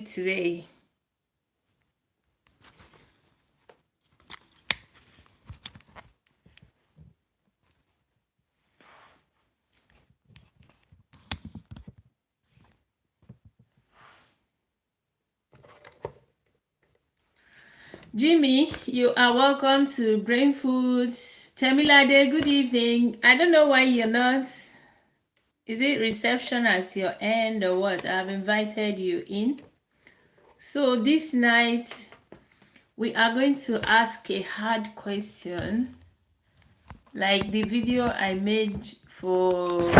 today. Jimmy, you are welcome to Brain Foods. Temilade, good evening. I don't know why you're not. Is it reception at your end or what? I've invited you in. So this night, we are going to ask a hard question. Like the video I made for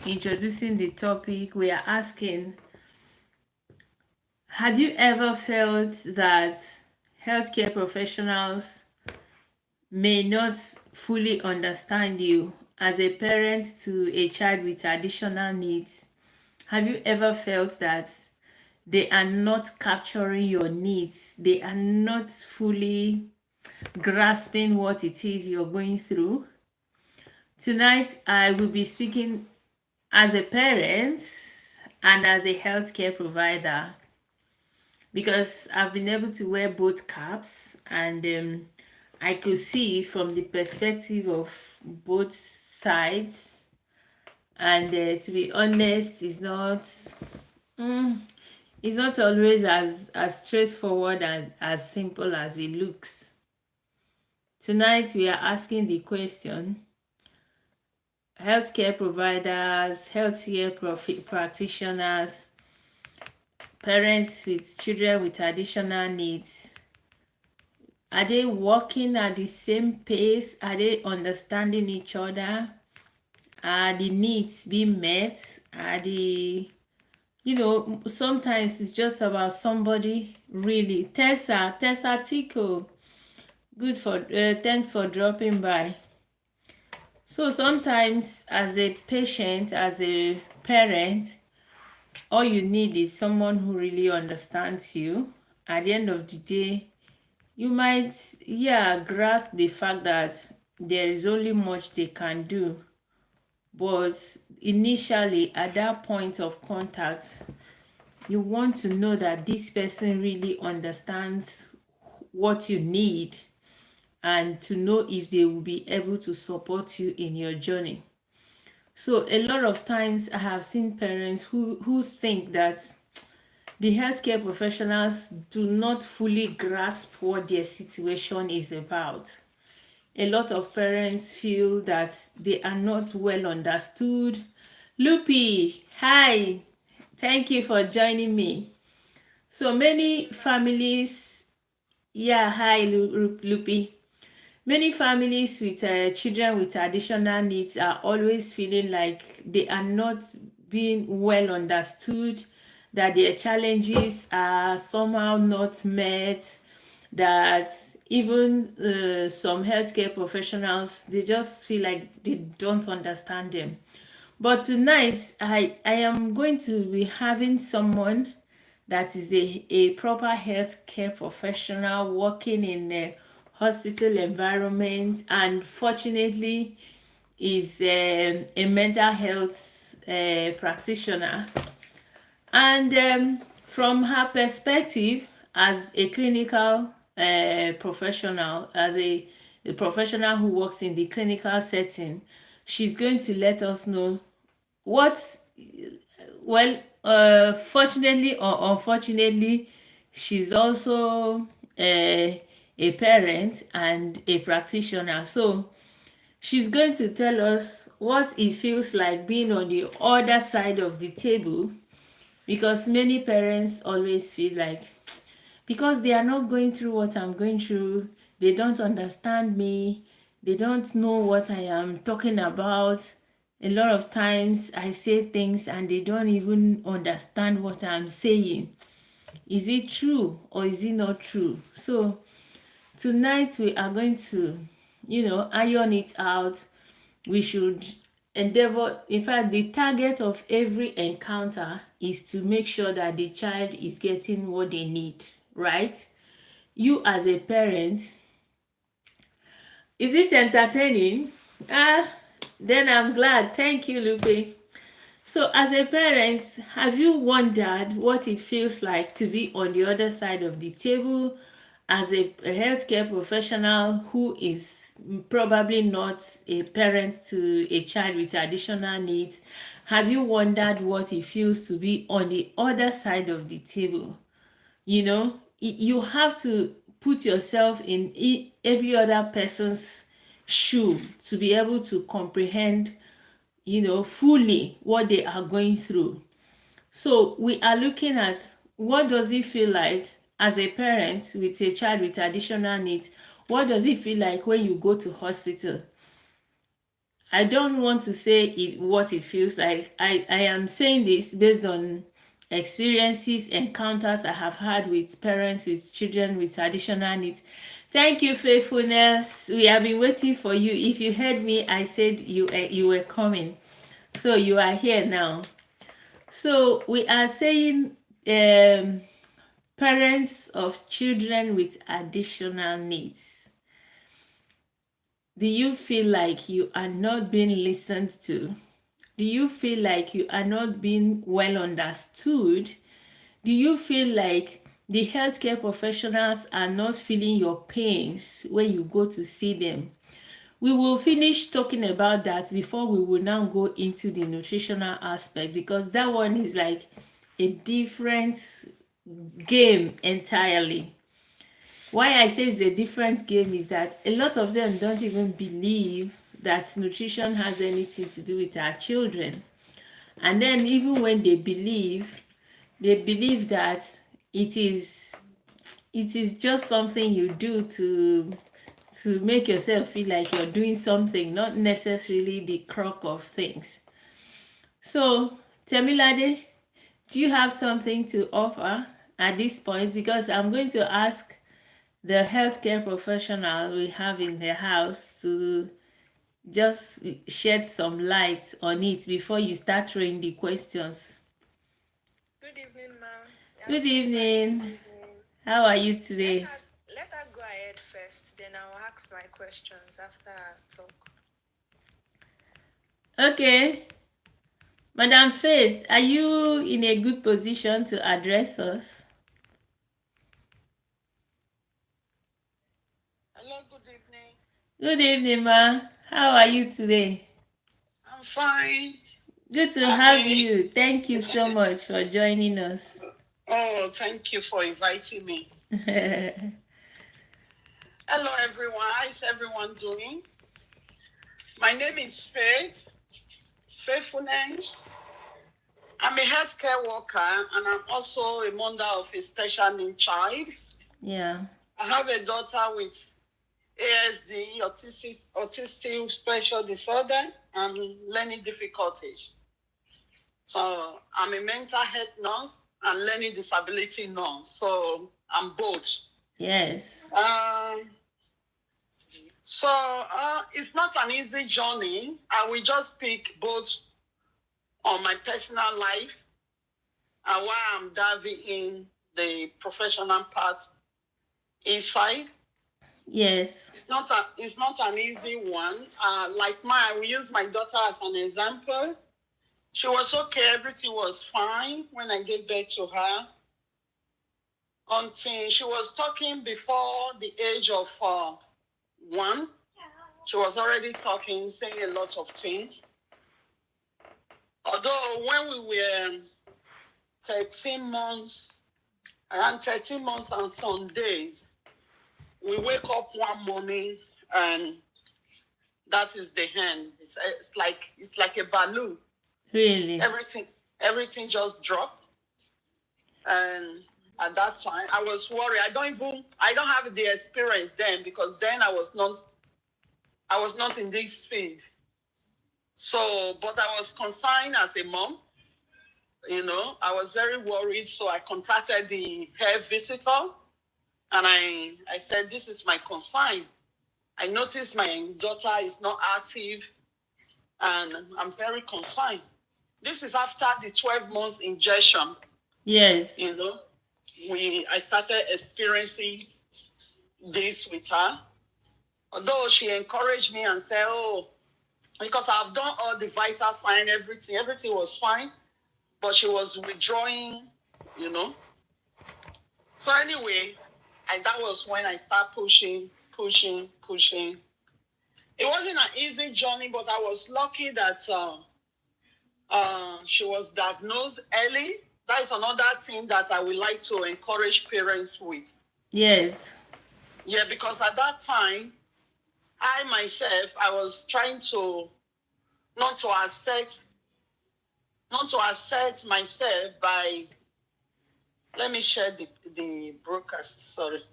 introducing the topic, we are asking, have you ever felt that healthcare professionals may not fully understand you as a parent to a child with additional needs? Have you ever felt that they are not capturing your needs? They are not fully grasping what it is you're going through? Tonight, I will be speaking as a parent and as a healthcare provider because I've been able to wear both caps, and I could see from the perspective of both sides. And to be honest, it's not always as straightforward and as simple as it looks. Tonight we are asking the question: healthcare providers, practitioners, parents with children with additional needs, are they working at the same pace? Are they understanding each other? Are the needs being met? Are the, sometimes it's just about somebody really. Tessa Tico, good for, thanks for dropping by. So sometimes as a patient, as a parent, all you need is someone who really understands you. At the end of the day, you might, grasp the fact that there is only much they can do. But initially, at that point of contact, you want to know that this person really understands what you need and to know if they will be able to support you in your journey. So a lot of times I have seen parents who think that the healthcare professionals do not fully grasp what their situation is about. A lot of parents feel that they are not well understood. Lupi, hi, thank you for joining me. So many families, hi Lupi. Many families with children with additional needs are always feeling like they are not being well understood, that their challenges are somehow not met, that even some healthcare professionals, they just feel like they don't understand them. But tonight, I am going to be having someone that is a proper healthcare professional working in a hospital environment, and fortunately is a mental health practitioner. And from her perspective as a clinical professional, as a professional who works in the clinical setting, she's going to let us know what, fortunately or unfortunately, she's also a parent and a practitioner. So she's going to tell us what it feels like being on the other side of the table, because many parents always feel like, because they are not going through what I'm going through, they don't understand me, they don't know what I am talking about. A lot of times I say things and they don't even understand what I'm saying. Is it true or is it not true? So tonight we are going to, iron it out. We should endeavor, in fact, the target of every encounter is to make sure that the child is getting what they need, right? You as a parent, is it entertaining? Then I'm glad. Thank you, Lupe. So, as a parent, have you wondered what it feels like to be on the other side of the table as a healthcare professional who is probably not a parent to a child with additional needs? Have you wondered what it feels to be on the other side of the table? You have to put yourself in every other person's shoe to be able to comprehend fully what they are going through. So we are looking at what does it feel like as a parent with a child with additional needs. What does it feel like when you go to hospital? I don't want to say what it feels like. I am saying this based on experiences, encounters I have had with parents with children with additional needs. Thank you, faithfulness. We have been waiting for you. If you heard me, I said you were coming. So you are here now. So we are saying parents of children with additional needs. Do you feel like you are not being listened to? Do you feel like you are not being well understood? Do you feel like the healthcare professionals are not feeling your pains when you go to see them? We will finish talking about that before we will now go into the nutritional aspect, because that one is like a different game entirely. Why I say it's a different game is that a lot of them don't even believe that nutrition has anything to do with our children. And then even when they believe that it is just something you do to make yourself feel like you're doing something, not necessarily the crux of things. So, Temilade, do you have something to offer at this point? Because I'm going to ask the healthcare professional we have in the house to just shed some light on it before you start throwing the questions. Good evening, ma'am. Good Happy this evening. evening. How are you Let today? her let her go ahead first, then I'll ask my questions after her talk. Okay. Madam Faith, are you in a good position to address us? Hello, good evening. Good evening, ma. How are you today? I'm fine. Good to I have mean, you. Thank you so much for joining us. oh, thank you for inviting me. Hello, everyone. How's everyone doing? My name is Faith, Faithfulness. I'm a healthcare worker and I'm also a mother of a special needs child. Yeah. I have a daughter with ASD, autistic special disorder, and learning difficulties. So I'm a mental health nurse and learning disability nurse. So I'm both. Yes. It's not an easy journey. I will just speak both on my personal life and why I'm diving in the professional part inside. Yes. It's not an easy one. Like I will use my daughter as an example. She was okay, everything was fine when I gave birth to her. Until she was talking before the age of 1. She was already talking, saying a lot of things. Although when we were 13 months, around 13 months and some days, we wake up one morning and that is the end. It's like a balloon. Really? Everything just dropped. And at that time, I was worried. I don't have the experience then because then I was not in this field. So, but I was concerned as a mom. I was very worried. So I contacted the health visitor and I said, this is my concern. I noticed my daughter is not active and I'm very concerned. This is after the 12 months injection. Yes. I started experiencing this with her. Although she encouraged me and said, oh, because I've done all the vital sign, everything was fine, but she was withdrawing, you know. So anyway, that was when I started pushing. It wasn't an easy journey, but I was lucky that she was diagnosed early. That is another thing that I would like to encourage parents with. Yes. Yeah, because at that time, I myself, I was trying to not to accept myself by, let me share the broadcast, sorry.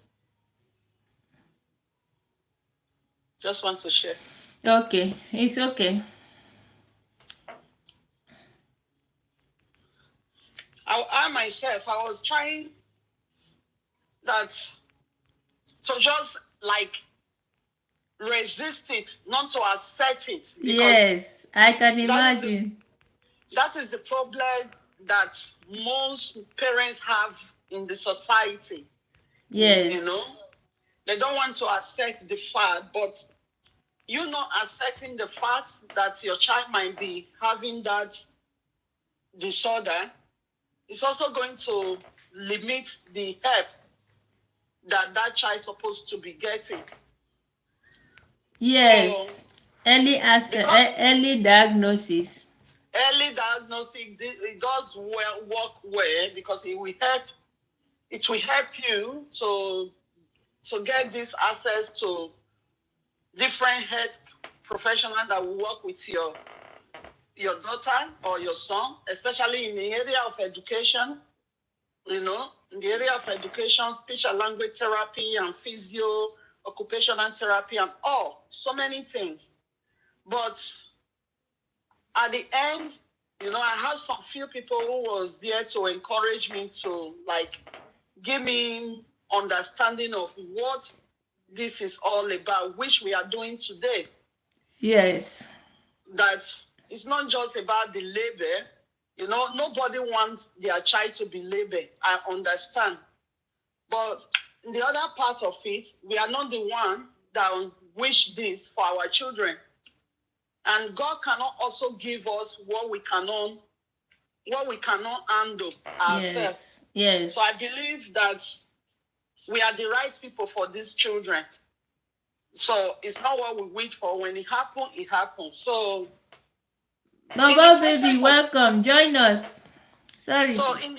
Just want to share. Okay, it's okay. I myself, I was trying that to just like resist it, not to accept it. Yes, I can imagine. That is the problem that most parents have in the society. Yes. You know, they don't want to accept the fact, but you not accepting the fact that your child might be having that disorder is also going to limit the help that child is supposed to be getting. Yes. So, Early diagnosis. early diagnostic, it does work well because it will help you to get this access to different health professionals that will work with your daughter or your son, especially in the area of education, in the area of education, speech and language therapy and physio, occupational therapy and all, so many things. But at the end, I had some few people who was there to encourage me to like give me understanding of what this is all about, which we are doing today. Yes. That it's not just about the label. Nobody wants their child to be labeled. I understand. But the other part of it, we are not the one that wish this for our children. And God cannot also give us what we cannot handle ourselves. Yes. So I believe that we are the right people for these children. So it's not what we wait for. When it happens, it happens. So Baba baby, welcome. Join us. Sorry. So in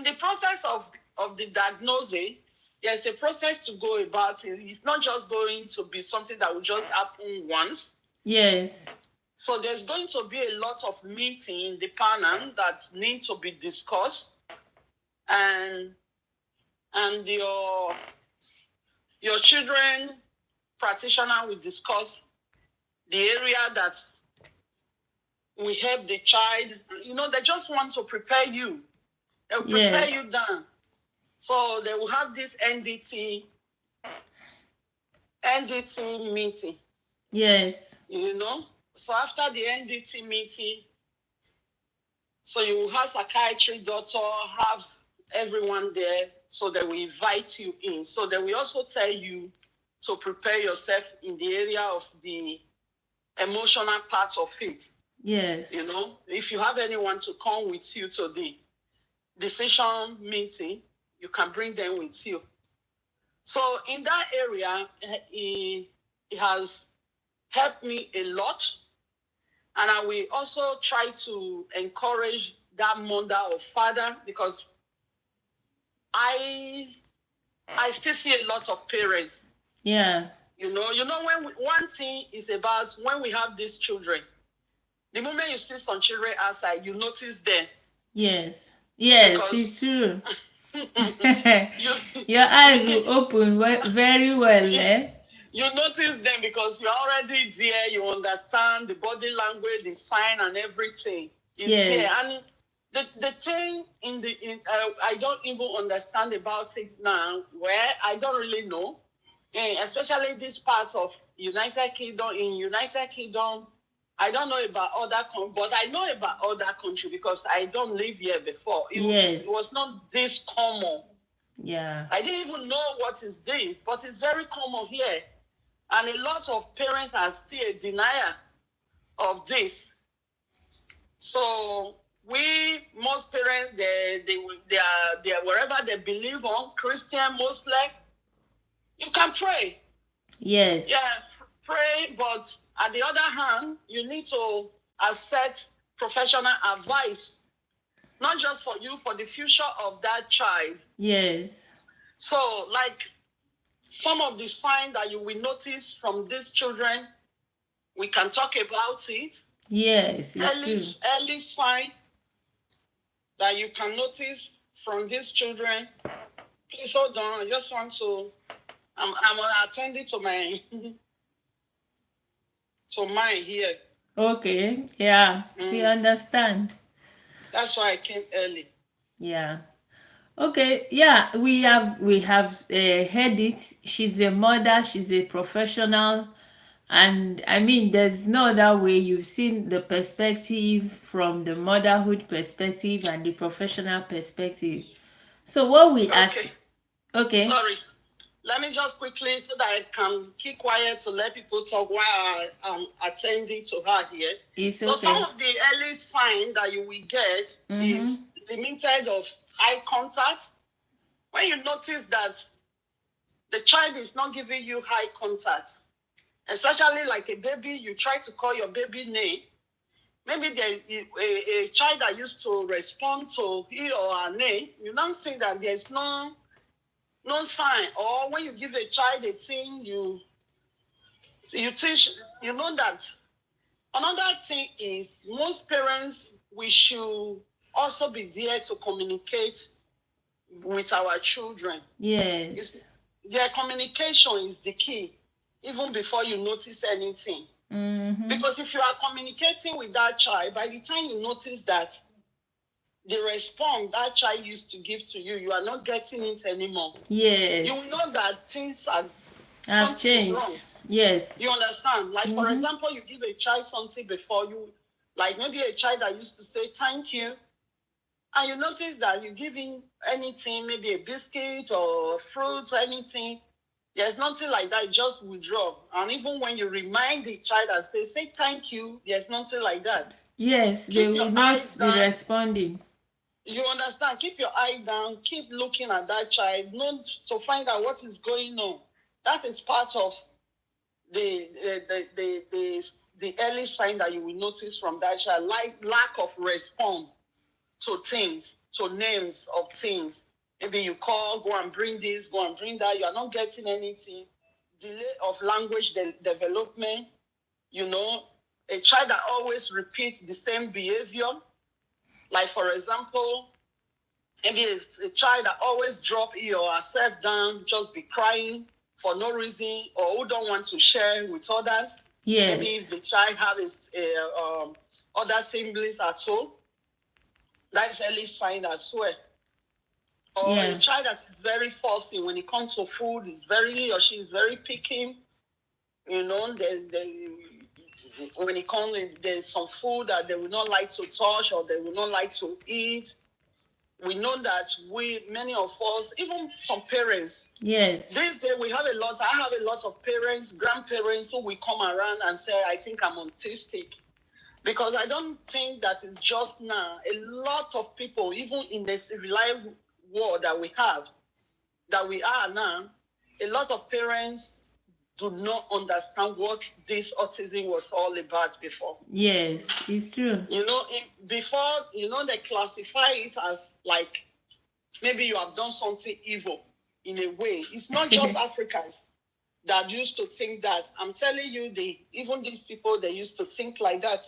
the process of the diagnosis, there's a process to go about it. It's not just going to be something that will just happen once. Yes. So there's going to be a lot of meeting in the panel that need to be discussed, and your children practitioner will discuss the area that we help the child. They just want to prepare you. They'll prepare you down. So they will have this NDT meeting. Yes. So after the NDT meeting, so you will have psychiatry doctor, have everyone there, so they will invite you in. So they will also tell you to prepare yourself in the area of the emotional part of it. Yes. If you have anyone to come with you to the decision meeting, you can bring them with you. So in that area, it has helped me a lot. And I will also try to encourage that mother or father, because I still see a lot of parents. Yeah. When one thing is about when we have these children, the moment you see some children outside, you notice them. Yes. Yes, it's true. Your eyes will open very well, eh? You notice them because you're already there. You understand the body language, the sign, and everything is there. And the thing I don't even understand about it now, where I don't really know, especially this part of United Kingdom. In United Kingdom, I don't know about other countries, but I know about other countries because I don't live here before. It was not this common. Yeah. I didn't even know what is this, but it's very common here. And a lot of parents are still a denier of this. So most parents, they are wherever they believe on, Christian, Muslim, you can pray. Yes. Yeah, pray, but at the other hand, you need to accept professional advice, not just for you, for the future of that child. Yes. So, like some of the signs that you will notice from these children, we can talk about it. Yes, it's true. Early sign that you can notice from these children. Please hold on. I just want to. I'm attending to my to mine here. Okay. Yeah, we understand. That's why I came early. Yeah. Okay. Yeah, we have heard it. She's a mother. She's a professional. And I mean, there's no other way. You've seen the perspective from the motherhood perspective and the professional perspective. So what we ask, okay. Sorry. Let me just quickly, so that I can keep quiet to let people talk while I'm attending to her here. It's So okay. some of the early signs that you will get is limited of eye contact. When you notice that the child is not giving you eye contact, especially like a baby, you try to call your baby name. Maybe there's a child that used to respond to he or her name. You now see that there's no sign. Or when you give a child a thing, you teach, you know that. Another thing is most parents, we should also be there to communicate with our children. Yes. Their communication is the key, even before you notice anything. Because if you are communicating with that child, by the time you notice that the response that child used to give to you, you are not getting it anymore. Yes. You will know that things have changed. Wrong. Yes. You understand? Like, for example, you give a child something before you, like maybe a child that used to say thank you, and you notice that you're giving anything, maybe a biscuit or fruit or anything, there's nothing like that, just withdraw. And even when you remind the child and say thank you, there's nothing like that. Yes, they will not be responding. You understand? Keep your eye down, keep looking at that child, not to find out what is going on. That is part of the early sign that you will notice from that child, like lack of response to things, to names of things. Maybe you call, go and bring this, go and bring that. You are not getting anything. Delay of language development. You know, a child that always repeats the same behavior. Like, for example, maybe it's a child that always drop he or herself down, just be crying for no reason, or who don't want to share with others. Yes. Maybe if the child has other siblings at home, that's early sign as well. Or a child that is very fussy when it comes to food, he or she is very picky. You know, when it comes, there's some food that they will not like to touch or they will not like to eat. We know that many of us, even some parents, yes, these days I have a lot of parents, grandparents who will come around and say, I think I'm autistic. Because I don't think that it's just now. A lot of people, even in this civilized world that we are now, a lot of parents do not understand what this autism was all about before. Yes, it's true. You know, before, they classify it as like, maybe you have done something evil in a way. It's not just Africans that used to think that. I'm telling you, even these people, they used to think like that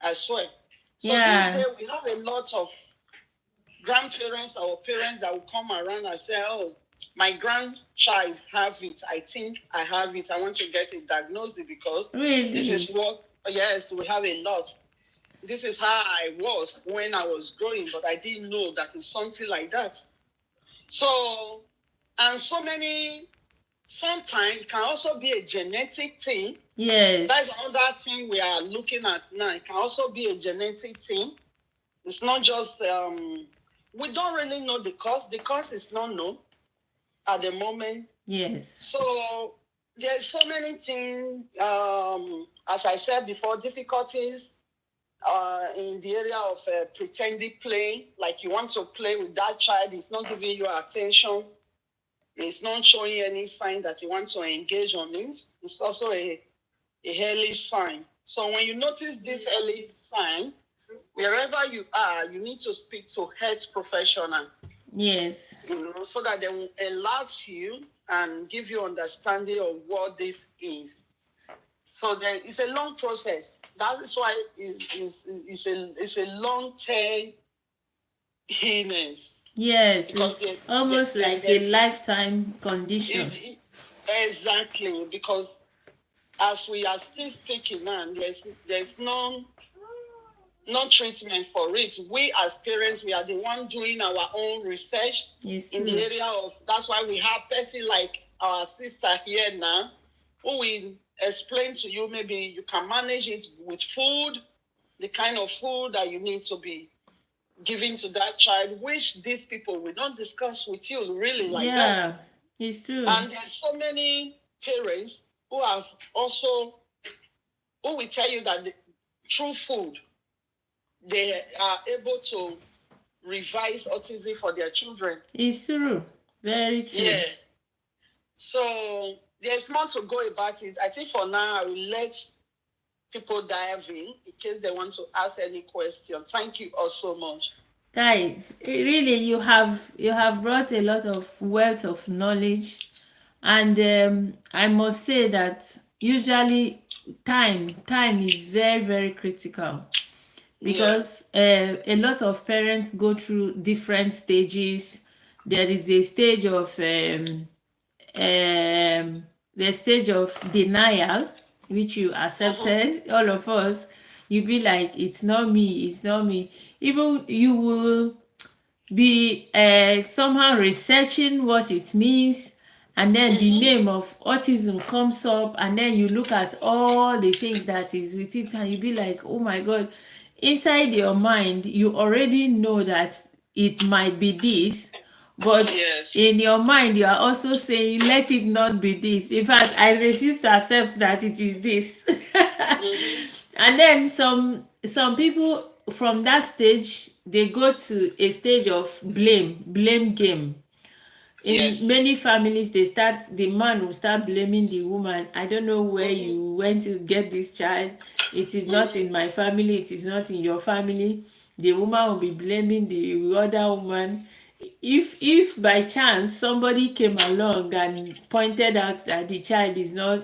as well. So these days, we have a lot of grandparents or parents that will come around and say, oh, my grandchild have it. I think I have it. I want to get it diagnosed because this is what, yes, we have a lot. This is how I was when I was growing, but I didn't know that it's something like that. So, and sometimes it can also be a genetic thing. Yes. That's another thing we are looking at now. It can also be a genetic thing. It's not just, we don't really know the cause. The cause is not known at the moment. Yes. So there's so many things. As I said before, difficulties in the area of pretending play. Like you want to play with that child, it's not giving you attention. It's not showing any sign that you want to engage on it. It's also a early sign. So when you notice this early sign, wherever you are, you need to speak to health professional. Yes. So that they will enlarge you and give you understanding of what this is. So it's a long process. That is why it's a long-term illness. Yes, because it's almost like a lifetime condition. Exactly, because as we are still speaking now, there's no treatment for it. We as parents, we are the one doing our own research in the area of. That's why we have person like our sister here now, who will explain to you. Maybe you can manage it with food, the kind of food that you need to be giving to that child, which these people will not discuss with you really like that. Yeah, it's true. And there's so many parents who have also, who will tell you that through food, they are able to revise autism for their children. It's true. Very true. Yeah. So there's more to go about it. I think for now, I will let people dive in case they want to ask any question. Thank you all so much. Guys, really, you have brought a lot of wealth of knowledge, and I must say that usually time is very, very critical, because a lot of parents go through different stages. There is a stage of the stage of denial, which you accepted. All of us, you be like, it's not me, it's not me. Even you will be somehow researching what it means, and then the name of autism comes up, and then you look at all the things that is with it, and you be like, oh my god. Inside your mind, you already know that it might be this, but in your mind you are also saying, let it not be this. In fact, I refuse to accept that it is this. And then some people from that stage, they go to a stage of blame game. In many families, the man will start blaming the woman. I don't know where you went to get this child. It is not in my family, it is not in your family. The woman will be blaming the other woman. If by chance somebody came along and pointed out that the child is not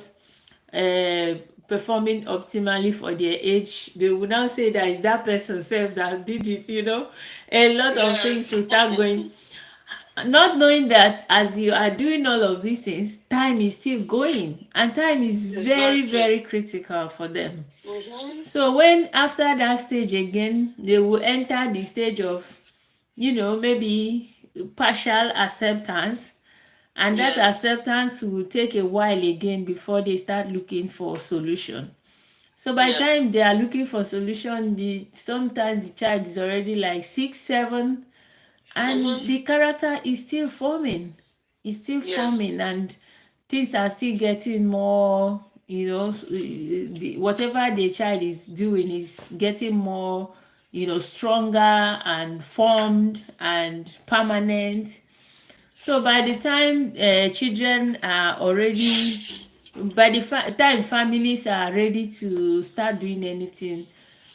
performing optimally for their age, they will now say that it's that person self that did it. A lot of things will start going, not knowing that as you are doing all of these things, time is still going, and time is very, very critical for them. So when after that stage again, they will enter the stage of maybe partial acceptance, and that acceptance will take a while again before they start looking for solution. So by the time they are looking for solution, sometimes the child is already like 6, 7, and the character is still forming. It's still forming, and things are still getting more, whatever the child is doing is getting more, stronger and formed and permanent. So by the time children are already, by the time families are ready to start doing anything,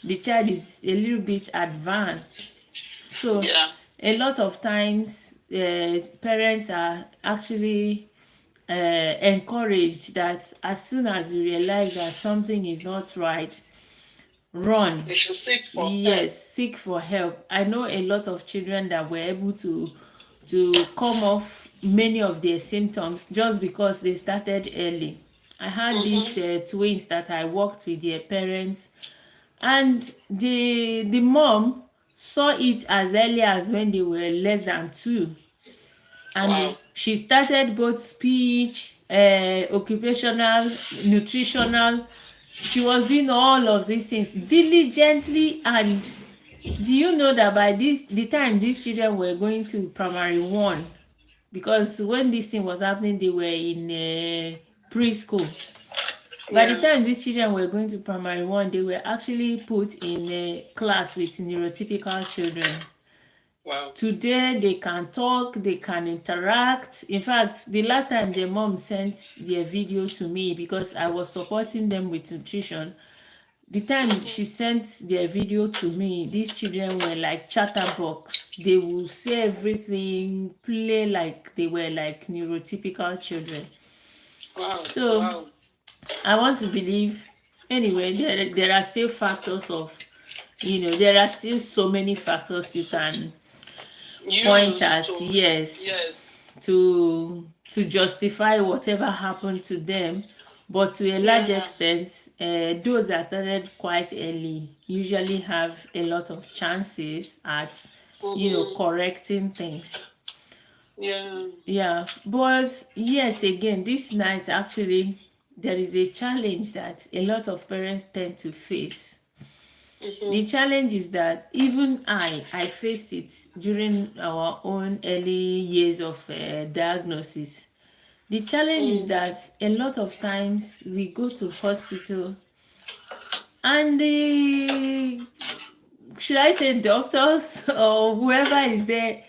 the child is a little bit advanced. So a lot of times parents are actually encouraged that as soon as you realize that something is not right, run. You should seek for help. Seek for help. I know a lot of children that were able to come off many of their symptoms just because they started early. I had these twins that I worked with their parents, and the mom saw it as early as when they were less than 2, and she started both speech, occupational, nutritional. She was doing all of these things diligently. And do you know that by the time these children were going to primary 1, because when this thing was happening, they were in preschool. By the time these children were going to primary one, they were actually put in a class with neurotypical children. Wow. Today they can talk, they can interact. In fact, the last time the mom sent their video to me because I was supporting them with nutrition, the time she sent their video to me, these children were like chatterbox. They will say everything, play like they were like neurotypical children. Wow. So Wow. I want to believe, anyway, there are still factors of, there are still so many factors you can point Used at, to. yes, Yes. to justify whatever happened to them. But to a large Yeah. extent, those that started quite early usually have a lot of chances at, correcting things. Yeah. Yeah, but yes, again, this night actually, there is a challenge that a lot of parents tend to face. The challenge is that even I faced it during our own early years of diagnosis. The challenge is that a lot of times we go to hospital and the, should I say, doctors or whoever is there,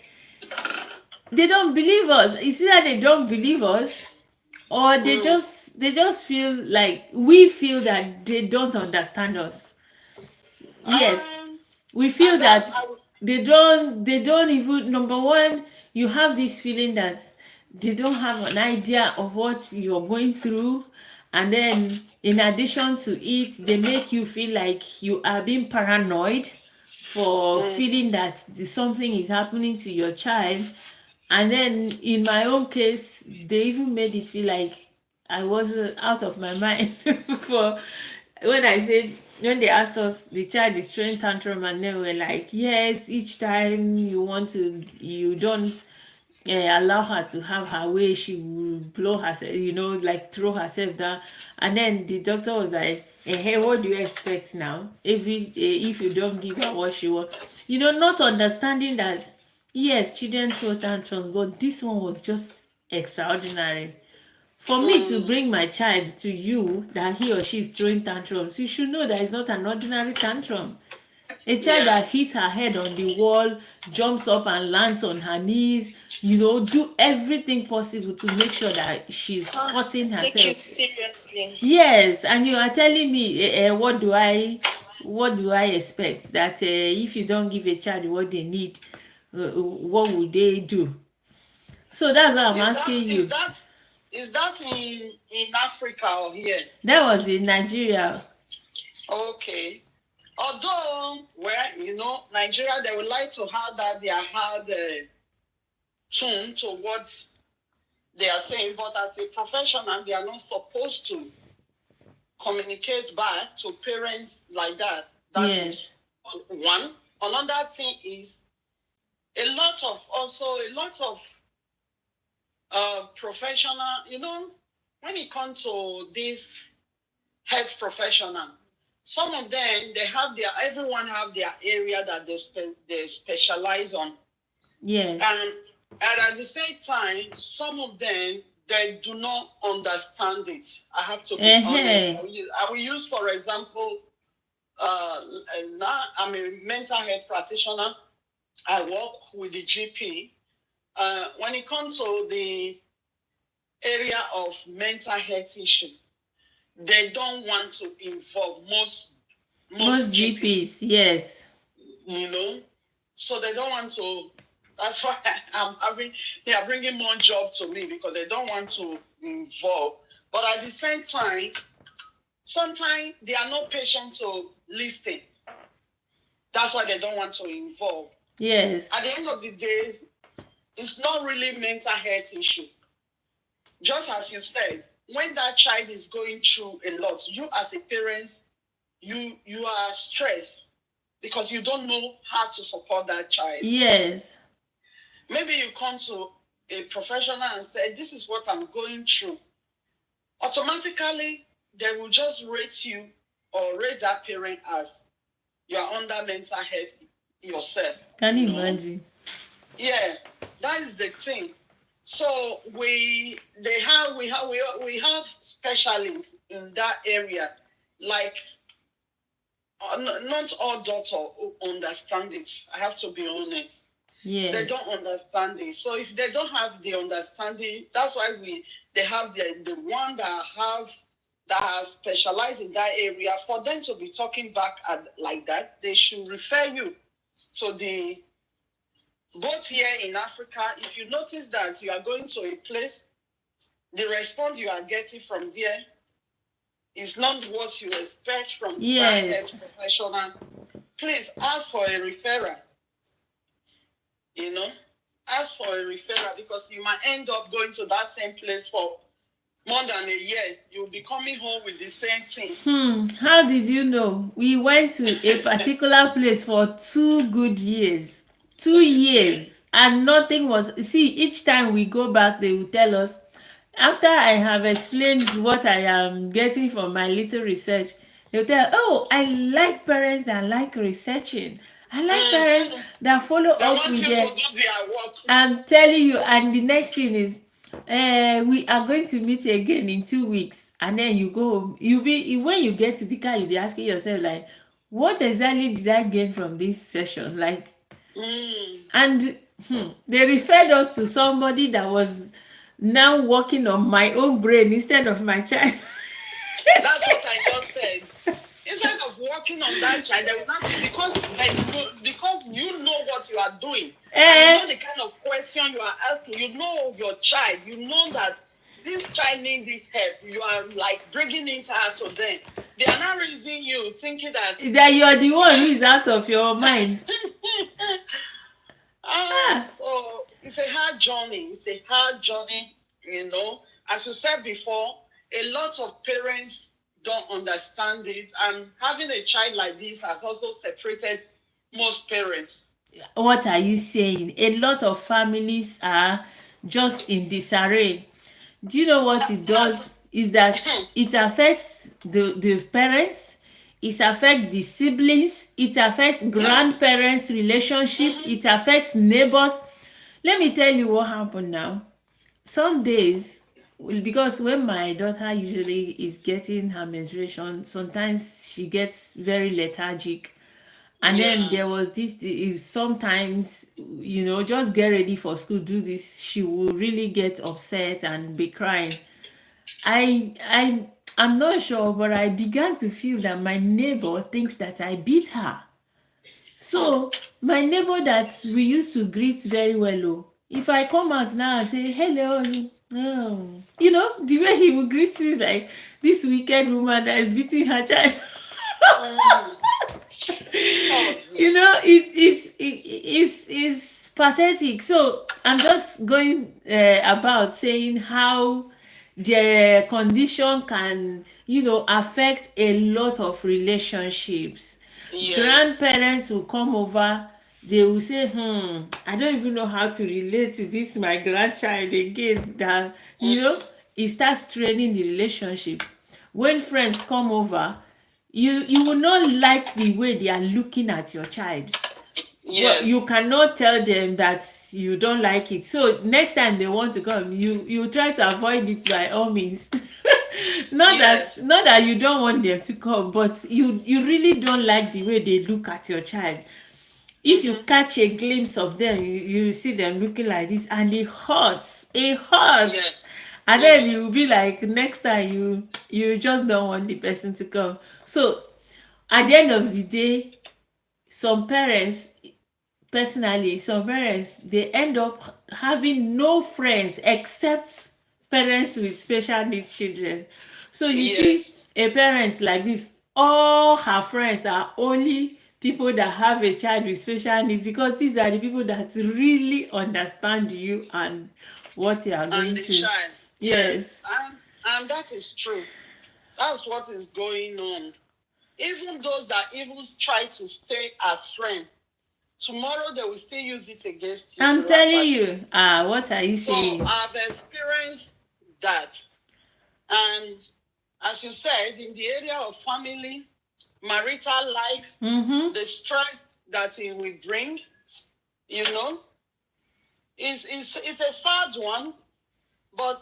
they don't believe us. It's either they don't believe us or they just feel like we feel that they don't understand us. Yes, Um, we feel and that that they don't even, number one, you have this feeling that they don't have an idea of what you're going through, and then in addition to it, they make you feel like you are being paranoid for feeling that something is happening to your child. And then in my own case, they even made it feel like I was out of my mind for when I said, when they asked us, the child is throwing tantrum, and they were like, yes, each time you don't allow her to have her way, she will blow herself, like throw herself down. And then the doctor was like, hey, what do you expect now if you don't give her what she wants? Not understanding that, yes, children throw tantrums, but this one was just extraordinary. For me to bring my child to you that he or she is throwing tantrums, you should know that it's not an ordinary tantrum. A child yeah. that hits her head on the wall, jumps up and lands on her knees, do everything possible to make sure that she's hurting Take you herself. seriously. Yes, and you are telling me, what do I expect? That if you don't give a child what they need, what would they do? So that's why I'm Is that asking is you. that is that in Africa or here? That was in Nigeria. Okay. Although, where Nigeria, they would like to have that their hard tune to what they are saying, but as a professional, they are not supposed to communicate back to parents like that. That is Yes. one. Another thing is a lot of professional, when it comes to this health professional, some of them, everyone have their area that they specialize on. Yes. And at the same time, some of them, they do not understand it. I have to be honest. Uh-huh. I will use, for example, now I'm a mental health practitioner. I work with the GP. When it comes to the area of mental health issue, they don't want to involve most Most GP, GPs, yes. so they don't want to. That's why they are bringing more job to me, because they don't want to involve. But at the same time, sometimes they are not patient to listen. That's why they don't want to involve. Yes. At the end of the day, it's not really mental health issue. Just as you said, when that child is going through a lot, you as a parent, you are stressed because you don't know how to support that child. Yes. Maybe you come to a professional and say, this is what I'm going through. Automatically, they will just rate you or rate that parent as you're under mental health yourself. Can you imagine? Yeah, that is the thing. So we have specialists in that area. Like not all doctors understand it. I have to be honest. Yes. They don't understand it. So if they don't have the understanding, that's why they have the one that has specialized in that area. For them to be talking back like that, they should refer you to the, both here in Africa. If you notice that you are going to a place, the response you are getting from there is not what you expect from that health professional, please ask for a referral. You know, ask for a referral, because you might end up going to that same place for more than a year. You'll be coming home with the same thing. How did you know? We went to a particular place for 2 good years. 2 years. And nothing was. See, each time we go back, they will tell us, after I have explained what I am getting from my little research, they'll tell, oh, I like parents that like researching. I like parents that follow up with their work. I'm telling you, and the next thing is, we are going to meet again in 2 weeks, and then you go home. When you get to the car, you'll be asking yourself, like, what exactly did I gain from this session? Like, and they referred us to somebody that was now working on my own brain instead of my child. That's what I just said. Instead of working on that child, they will not, because you know what you are doing. And you know the kind of question you are asking. You know your child. You know that this child needs this help. You are like bringing it out to them. They are not raising you thinking that you are the one who is out of your mind. So it's a hard journey. You know. As you said before, a lot of parents don't understand it, and having a child like this has also separated most parents. What are you saying? A lot of families are just in disarray. Do you know what it does? Is that it affects the parents, it affects the siblings, it affects grandparents' relationship, it affects neighbors. Let me tell you what happened now. Some days, because when my daughter usually is getting her menstruation, sometimes she gets very lethargic. And then there was this, sometimes, just get ready for school, do this, she will really get upset and be crying. I'm not sure, but I began to feel that my neighbor thinks that I beat her. So my neighbor that we used to greet very well, if I come out now and say hello, the way he will greet me is like this wicked woman that is beating her child. It's pathetic. So I'm just going about saying how their condition can affect a lot of relationships. Grandparents will come over, they will say, I don't even know how to relate to this my grandchild again. That it starts straining the relationship. When friends come over, you will not like the way they are looking at your child. But you cannot tell them that you don't like it. So next time they want to come, you try to avoid it by all means. Not that you don't want them to come, but you really don't like the way they look at your child. If you catch a glimpse of them, you see them looking like this, and it hurts. And then you will be like, next time you just don't want the person to come. So at the end of the day, some parents they end up having no friends except parents with special needs children. So you see a parent like this, all her friends are only people that have a child with special needs, because these are the people that really understand you and what you are going through. Child. Yes. And that is true. That's what is going on. Even those that even try to stay as friends, tomorrow they will still use it against you. I'm telling you. What are you saying? So I've experienced that. And as you said, in the area of family, marital life, the stress that it will bring, It's a sad one, but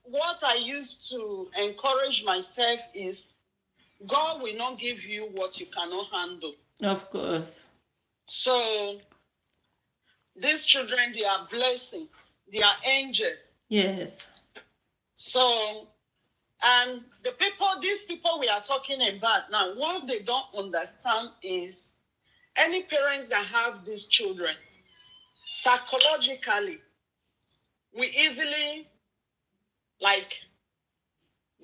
what I used to encourage myself is God will not give you what you cannot handle. Of course. So these children, they are blessing, they are angel. Yes. So, and these people we are talking about now, what they don't understand is any parents that have these children, psychologically, we easily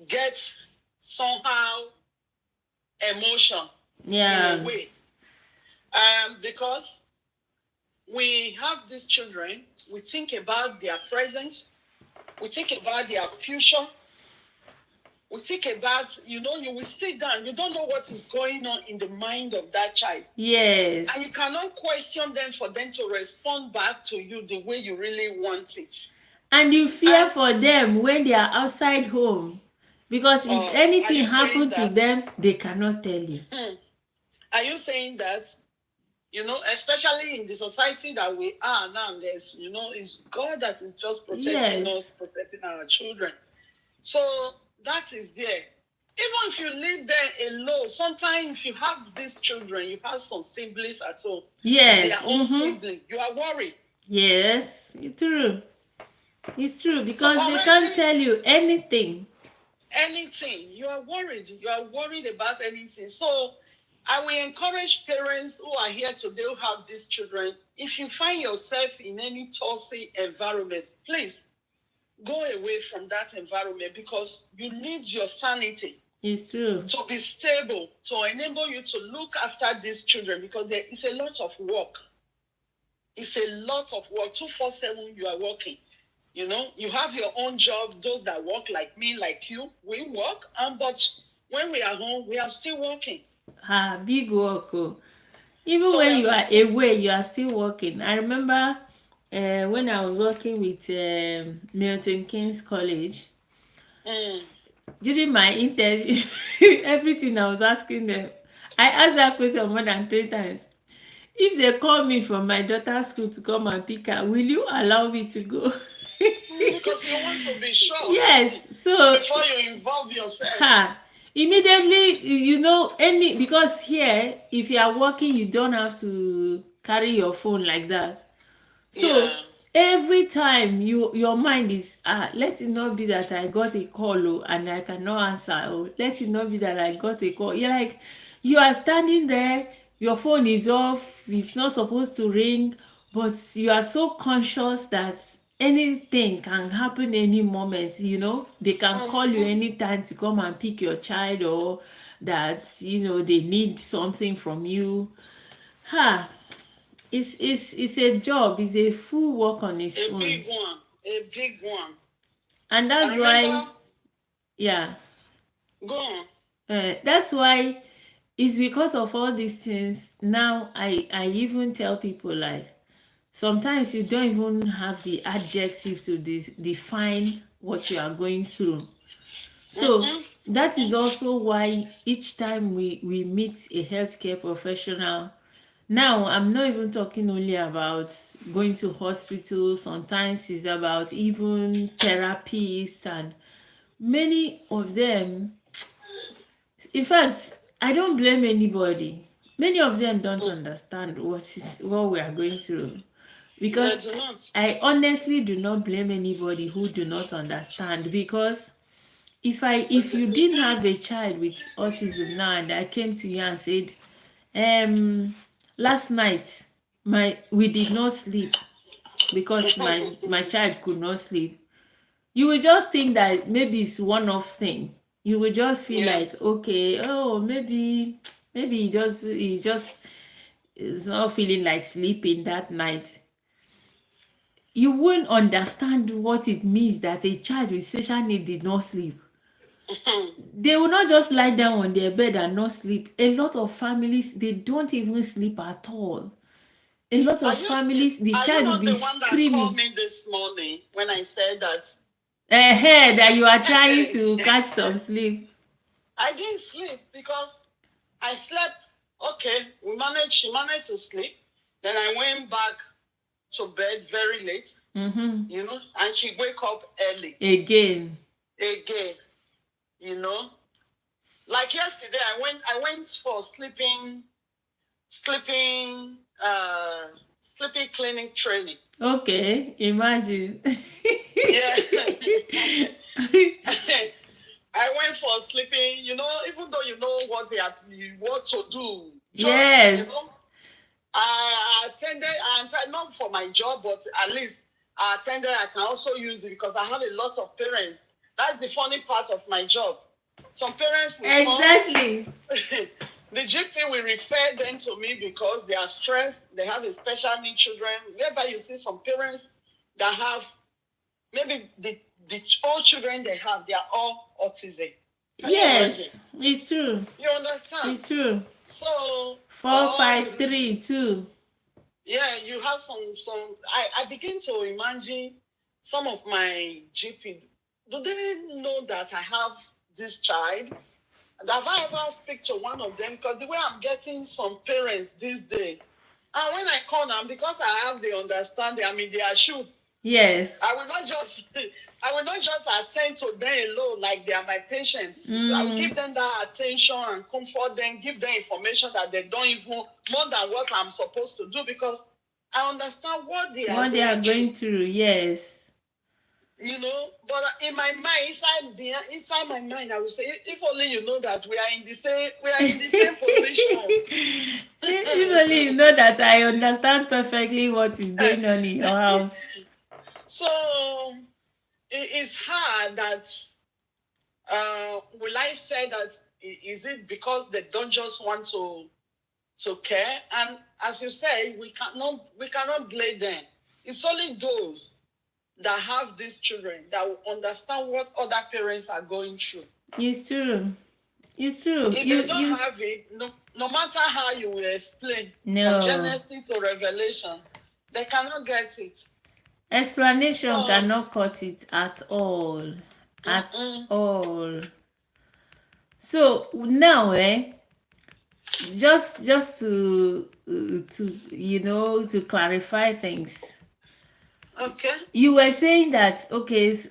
get somehow emotion in a way. Because we have these children, we think about their present, we think about their future, we think about, you will sit down, you don't know what is going on in the mind of that child. Yes. And you cannot question them for them to respond back to you the way you really want it. And you fear for them when they are outside home. Because if anything happens to them, they cannot tell you. Are you saying that? Especially in the society that we are now, there's, it's God that is just protecting us, protecting our children. So that is there. Even if you live there alone, sometimes if you have these children, you have some siblings at home. Yes. Their own siblings, you are worried. Yes, it's true. It's true, because so they can't tell you anything. Anything. You are worried. You are worried about anything. So I will encourage parents who are here today who have these children, if you find yourself in any toxic environment, please go away from that environment, because you need your sanity. It's true. To be stable, to enable you to look after these children, because there is a lot of work. It's a lot of work. 24/7 you are working. You have your own job. Those that work like me, like you, we work. But when we are home, we are still working. Big work. Even so when you are away, you are still working. I remember when I was working with Milton Keynes College. During my interview, everything I was asking them, I asked that question more than 3 times. If they call me from my daughter's school to come and pick her, will you allow me to go? Because you want to be sure. Yes. So before you involve yourself. Immediately, because here, if you are working, you don't have to carry your phone like that. So every time your mind is, let it not be that I got a call and I cannot answer, let it not be that I got a call. You're like, you are standing there, your phone is off, it's not supposed to ring, but you are so conscious that anything can happen any moment. They can call you anytime to come and pick your child, or that they need something from you. It's a job. It's a full work on its own. A big one. And that's why, yeah. Go on. That's why it's because of all these things. Now I even tell people, like, sometimes you don't even have the adjective to define what you are going through. So that is also why each time we meet a healthcare professional. Now, I'm not even talking only about going to hospitals. Sometimes it's about even therapists, and many of them, in fact, I don't blame anybody. Many of them don't understand what we are going through. Because I honestly do not blame anybody who do not understand. Because if you didn't have a child with autism now, and I came to you and said, last night we did not sleep because my child could not sleep, you will just think that maybe it's one-off thing. You will just feel like, okay, maybe he just is not feeling like sleeping that night. You won't understand what it means that a child with special needs did not sleep. They will not just lie down on their bed and not sleep. A lot of families, they don't even sleep at all. A lot of families, the child will be screaming. Are you not the one that called me this morning when I said that? That you are trying to catch some sleep. I didn't sleep because I slept. Okay, she managed to sleep. Then I went back to bed very late, you know, and she wake up early again. You know. Like yesterday, I went for sleeping clinic training. Okay, imagine. Yeah. I went for sleeping, you know, even though you know what to do. Just, Yes. you know, I attended, not for my job, but at least I attended. I can also use it because I have a lot of parents. That's the funny part of my job. Some parents will exactly. come. The GP will refer them to me because they are stressed. They have a special need children. Whereby you see some parents that have maybe the all children they have, they are all autism. Can yes, it's true. You understand? It's true. So 4, 5, 3, 2. Yeah, you have some. I begin to imagine some of my GP. Do they know that I have this child? Have I ever speak to one of them? Because the way I'm getting some parents these days, and when I call them, because I have the understanding, I'm in their shoe. Yes. I will not just attend to them alone like they are my patients. I will give them that attention and comfort them, give them information that they don't even more than what I'm supposed to do because I understand what they are going through. Yes. You know, but in my mind, inside my mind, I will say, if only you know that we are in the same position. If only you know that I understand perfectly what is going on in your house. So it's hard that will I say that is it because they don't just want to care? And as you say, we cannot blame them. It's only those that have these children that will understand what other parents are going through. It's true. It's true. If they don't have it, no matter how you will explain from Genesis to Revelation, they cannot get it. Explanation cannot cut it at all. At all. So now, just to to clarify things. Okay. You were saying that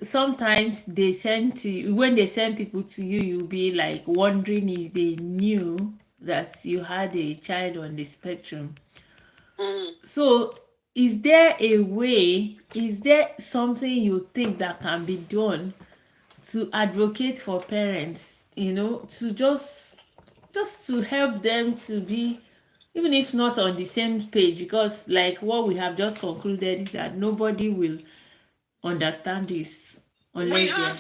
sometimes they send to you, when they send people to you, you'll be like wondering if they knew that you had a child on the spectrum. So is there something you think that can be done to advocate for parents, to just to help them to be, even if not on the same page, because like what we have just concluded is that nobody will understand this unless we have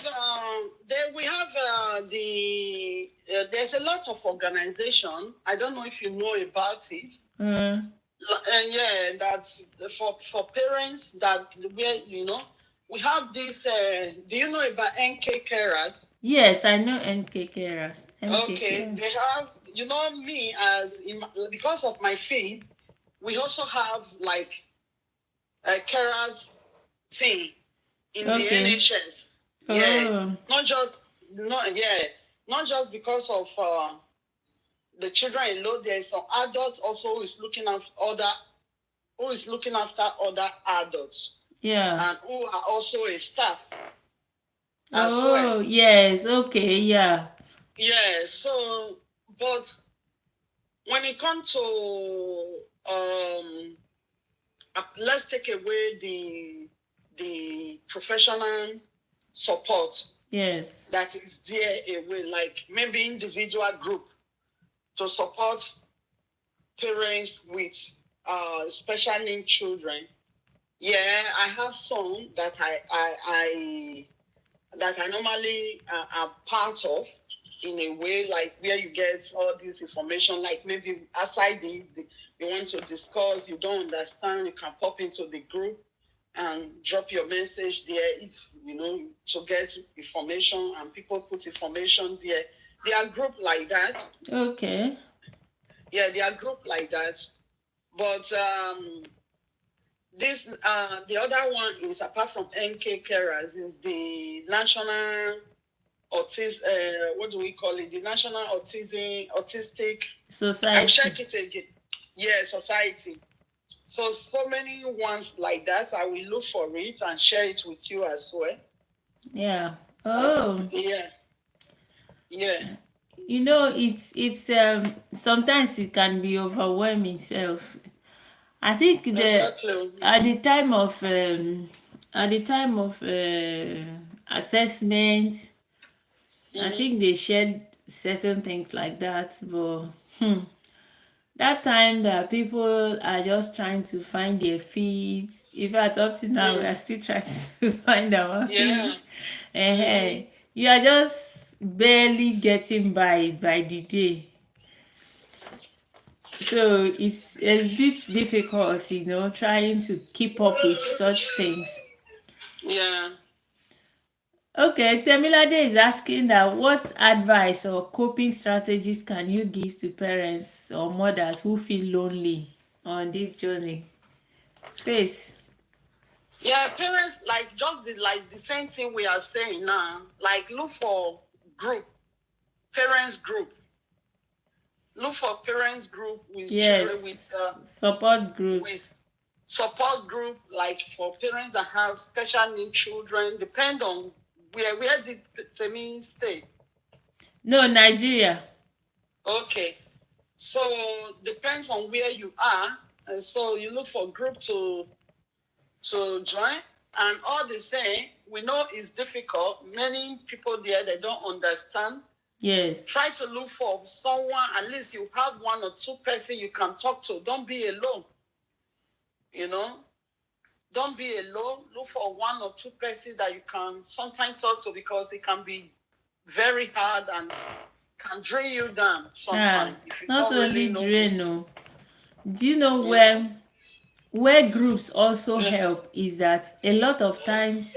there's a lot of organization. I don't know if you know about it. And yeah, that's for parents that where we have this. Do you know about NK carers? Yes, I know NK carers. Okay, they have. Me as because of my field, we also have like a carers team in the NHS. Yeah, not just because of the children alone. There is some adults also who is looking after other adults. Yeah, and who are also a staff. Yes, okay, yeah. Yeah, so but when it comes to let's take away the professional support. Yes. That is there away, like maybe individual group to support parents with special needs children. Yeah, I have some that I normally are part of in a way, like where you get all this information, like maybe outside you want to discuss, you don't understand, you can pop into the group and drop your message there if to get information, and people put information there. They are group like that. Okay. Yeah, they are group like that. But this the other one is, apart from NK carers, is the national what do we call it? The National Autistic Society. I'll check it again. Yeah, society. So many ones like that. I will look for it and share it with you as well. Yeah. Oh. Yeah. Yeah. It's sometimes it can be overwhelming self. I think Exactly. at the time of assessment, I think they shared certain things like that, but that time that people are just trying to find their feet. In fact, up to now, we are still trying to find our Yeah. feet. You are just barely getting by the day. So it's a bit difficult, trying to keep up with such things. Yeah. Okay, Temilade is asking that what advice or coping strategies can you give to parents or mothers who feel lonely on this journey? Faith. Yeah, parents like just the same thing we are saying now. Like look for group, parents group. Look for parents group with Yes, support with groups. support group, like for parents that have special needs children. Depend on where did Temi stay. No, Nigeria. Okay, so depends on where you are, and so you look for group to join. And all the same, we know it's difficult. Many people there, they don't understand. Yes. Try to look for someone, at least you have one or two person you can talk to. Don't be alone. You know, don't be alone. Look for one or two person that you can sometimes talk to, because it can be very hard and can drain you down sometimes if you Not don't really only know. drain, no. Do you know where groups also help is that a lot of times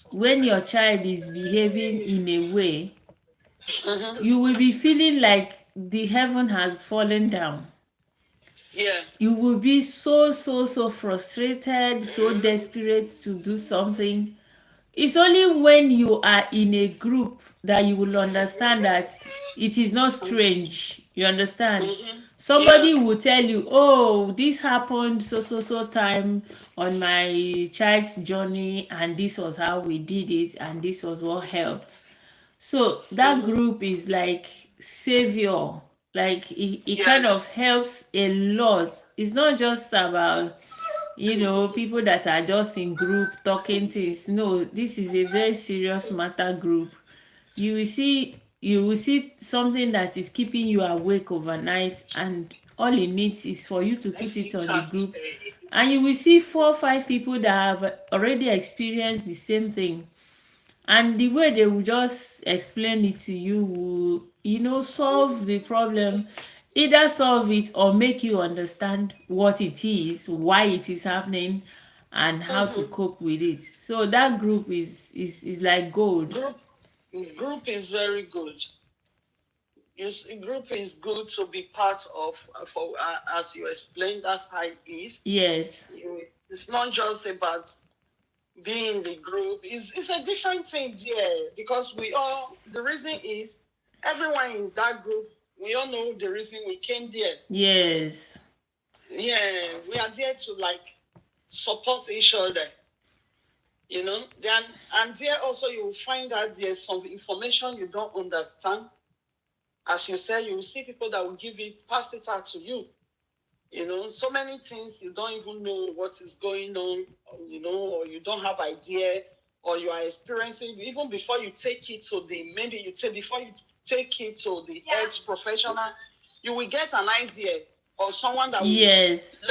when your child is behaving in a way, you will be feeling like the heaven has fallen down. Yeah. You will be so frustrated, so desperate to do something. It's only when you are in a group that you will understand that it is not strange. You understand? Yeah. Somebody will tell you, oh, this happened so time on my child's journey, and this was how we did it, and this was what helped. So that group is like savior. Like it kind of Yes. helps a lot. It's not just about people that are just in group talking things. No, this is a very serious matter group. You will see something that is keeping you awake overnight, and all it needs is for you to put it on the group, and you will see 4 or 5 people that have already experienced the same thing, and the way they will just explain it to you will solve the problem, either solve it or make you understand what it is, why it is happening, and how to cope with it. So that group is like gold. Group is very good. Group is good to be part of. For as you explained, that's how it is. Yes. It's not just about being in the group. It's a different thing, yeah. Because the reason is everyone in that group. We all know the reason we came there. Yes. Yeah, we are there to support each other. Then and there also you will find out there's some information you don't understand. As you said, you will see people that will pass it out to you. So many things you don't even know what is going on, or you don't have idea, or you are experiencing even before you take it to before you take it to the health professional, you will get an idea, or someone that will Yes.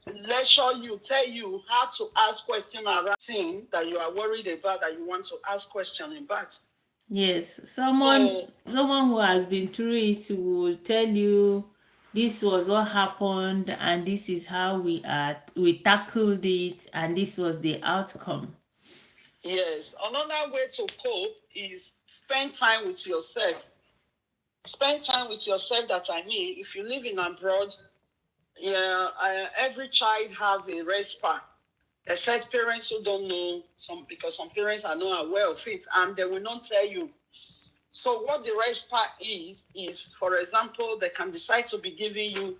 lecture you, tell you how to ask questions around thing that you are worried about, that you want to ask questions about. Yes, someone who has been through it will tell you this was what happened, and this is how we tackled it, and this was the outcome. Yes, another way to cope is spend time with yourself. Spend time with yourself. That I mean, if you live in abroad, every child have a rest spa. Except parents who don't know, because some parents are not aware of it, and they will not tell you. So what the rest spa is, for example, they can decide to be giving you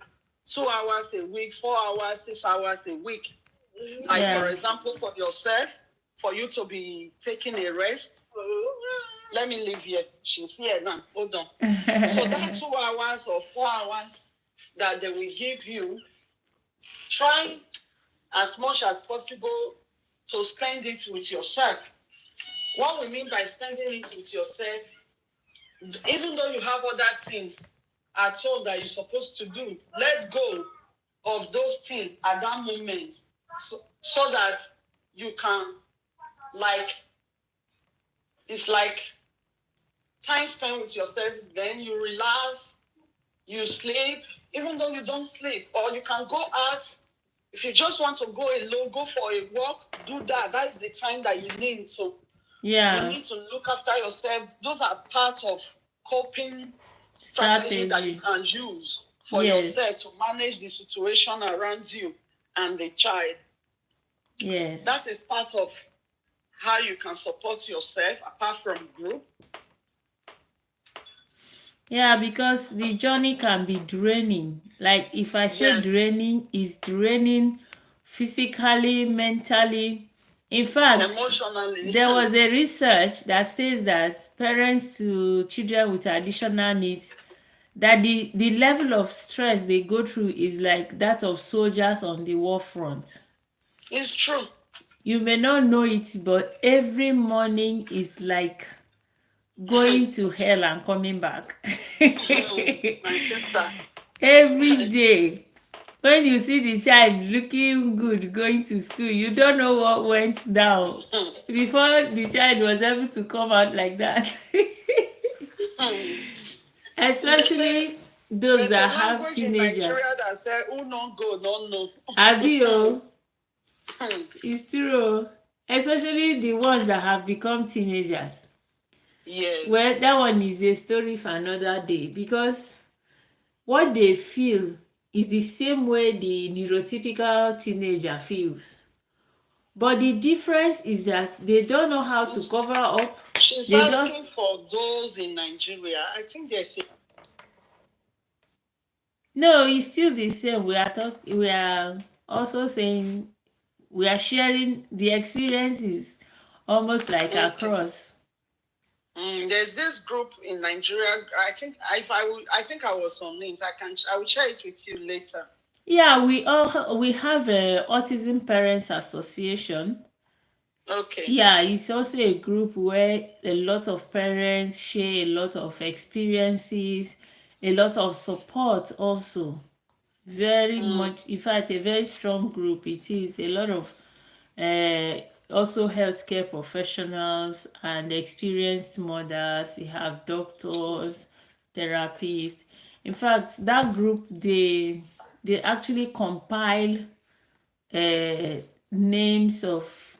2 hours a week, 4 hours, 6 hours a week. Like, Yeah. for example, for yourself, for you to be taking a rest. Let me leave here. She's here now. Hold on. So that 2 hours or 4 hours that they will give you, try as much as possible to spend it with yourself. What we mean by spending it with yourself, even though you have other things at home that you're supposed to do, let go of those things at that moment, so that you can, like, it's like time spent with yourself, then you relax, you sleep, even though you don't sleep, or you can go out. If you just want to go alone, go for a walk, do that. That's the time that you need to. Yeah. You need to look after yourself. Those are parts of coping strategy that you can use for yourself to manage the situation around you and the child. Yes. That is part of how you can support yourself apart from group. Yeah, because the journey can be draining. Like if I say draining, is draining physically, mentally. In fact, emotionally. There was a research that says that parents to children with additional needs, that the level of stress they go through is like that of soldiers on the war front. It's true. You may not know it, but every morning is like going to hell and coming back. My sister. Every day. When you see the child looking good going to school, you don't know what went down before the child was able to come out like that. Especially those that have teenagers. In Nigeria that say, "Who no go, no know." Abio, it's true. Especially the ones that have become teenagers. Yes. Well, that one is a story for another day, because what they feel is the same way the neurotypical teenager feels. But the difference is that they don't know how to cover up. She's asking for those in Nigeria. I think there's No, it's still the same. We are also saying we are sharing the experiences almost like across. There's this group in Nigeria. I think I was on it. I will share it with you later. Yeah, we have a Autism Parents Association. Okay. Yeah, it's also a group where a lot of parents share a lot of experiences, a lot of support also. Very much, in fact, a very strong group. It is a lot of also healthcare professionals and experienced mothers. We have doctors, therapists. In fact, that group, they actually compile names of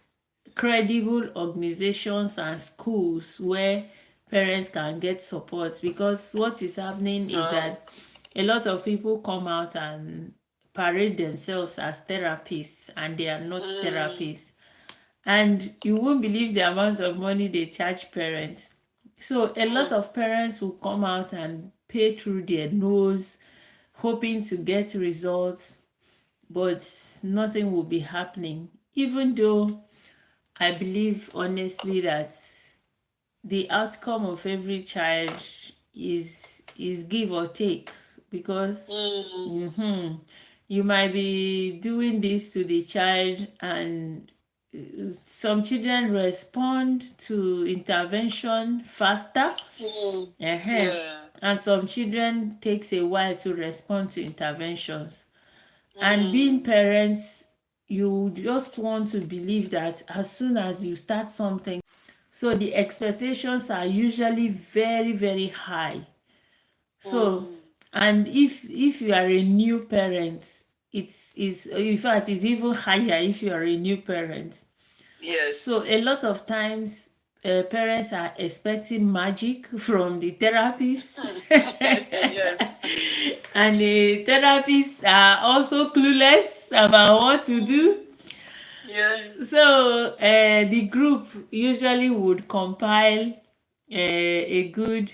credible organizations and schools where parents can get support, because what is happening is that a lot of people come out and parade themselves as therapists, and they are not therapists, and you won't believe the amount of money they charge parents. So a lot of parents will come out and pay through their nose, hoping to get results, but nothing will be happening, even though I believe honestly that the outcome of every child is give or take, because you might be doing this to the child, and some children respond to intervention faster, and some children takes a while to respond to interventions. And being parents, you just want to believe that as soon as you start something, so the expectations are usually very, very high. So and if you are a new parent, it's in fact it's even higher if you are a new parent. Yes. So a lot of times parents are expecting magic from the therapist. And the therapists are also clueless about what to do. So the group usually would compile a good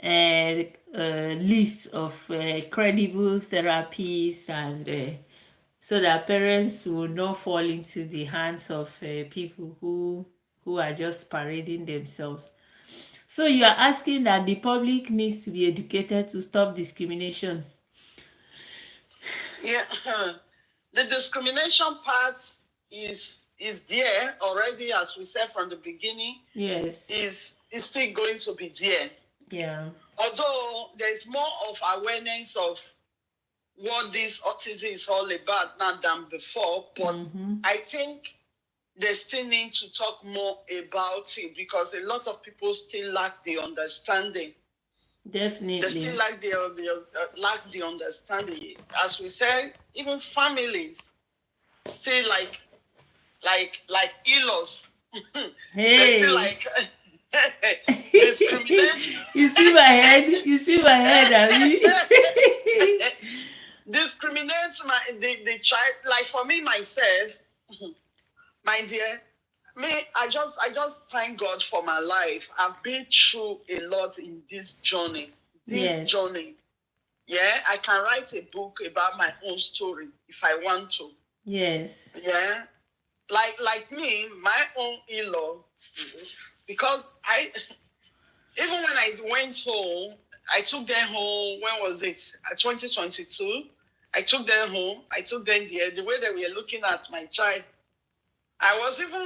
lists of credible therapies, and so that parents will not fall into the hands of people who are just parading themselves. So you are asking that the public needs to be educated to stop discrimination. Yeah, the discrimination part is there already, as we said from the beginning. Yes. Is still going to be there. Yeah. Although there's more of awareness of what this autism is all about now than before, but I think they still need to talk more about it because a lot of people still lack the understanding. Definitely. They still lack the understanding. As we said, even families still like in-laws. They feel like discrimination. You see my head? You see my head, Abby? Discriminate the child. Like for me myself, my dear, I just thank God for my life. I've been through a lot in this journey. Journey. Yeah, I can write a book about my own story if I want to. Yes. Yeah. Like me, my own in-law, because even when I went home, I took them home. When was it? 2022. I took them home. I took them there. The way they were looking at my child, I was even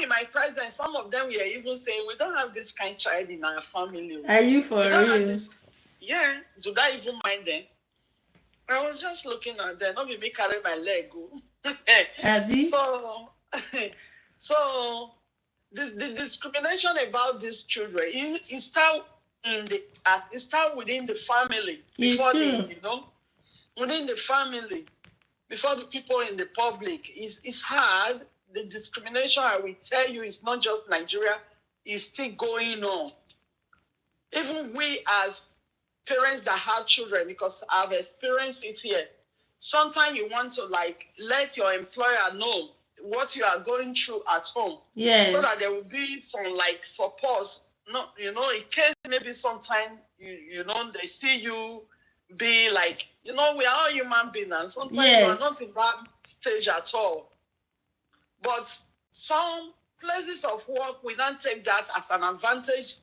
in my presence. Some of them were even saying, "We don't have this kind of child in our family." Are you for real? Yeah. Do I even mind them? I was just looking at them. Not me carry my leg. Abby? So the discrimination about these children it start within the family before within the family before the people in the public. It's hard. The discrimination, I will tell you, is not just Nigeria. It's still going on. Even we as parents that have children, because I've experienced it here. Sometimes you want to let your employer know what you are going through at home. Yes. So that there will be some support. No, in case maybe sometime they see you be we are all human beings, and sometimes you are not in that stage at all. But some places of work, we don't take that as an advantage.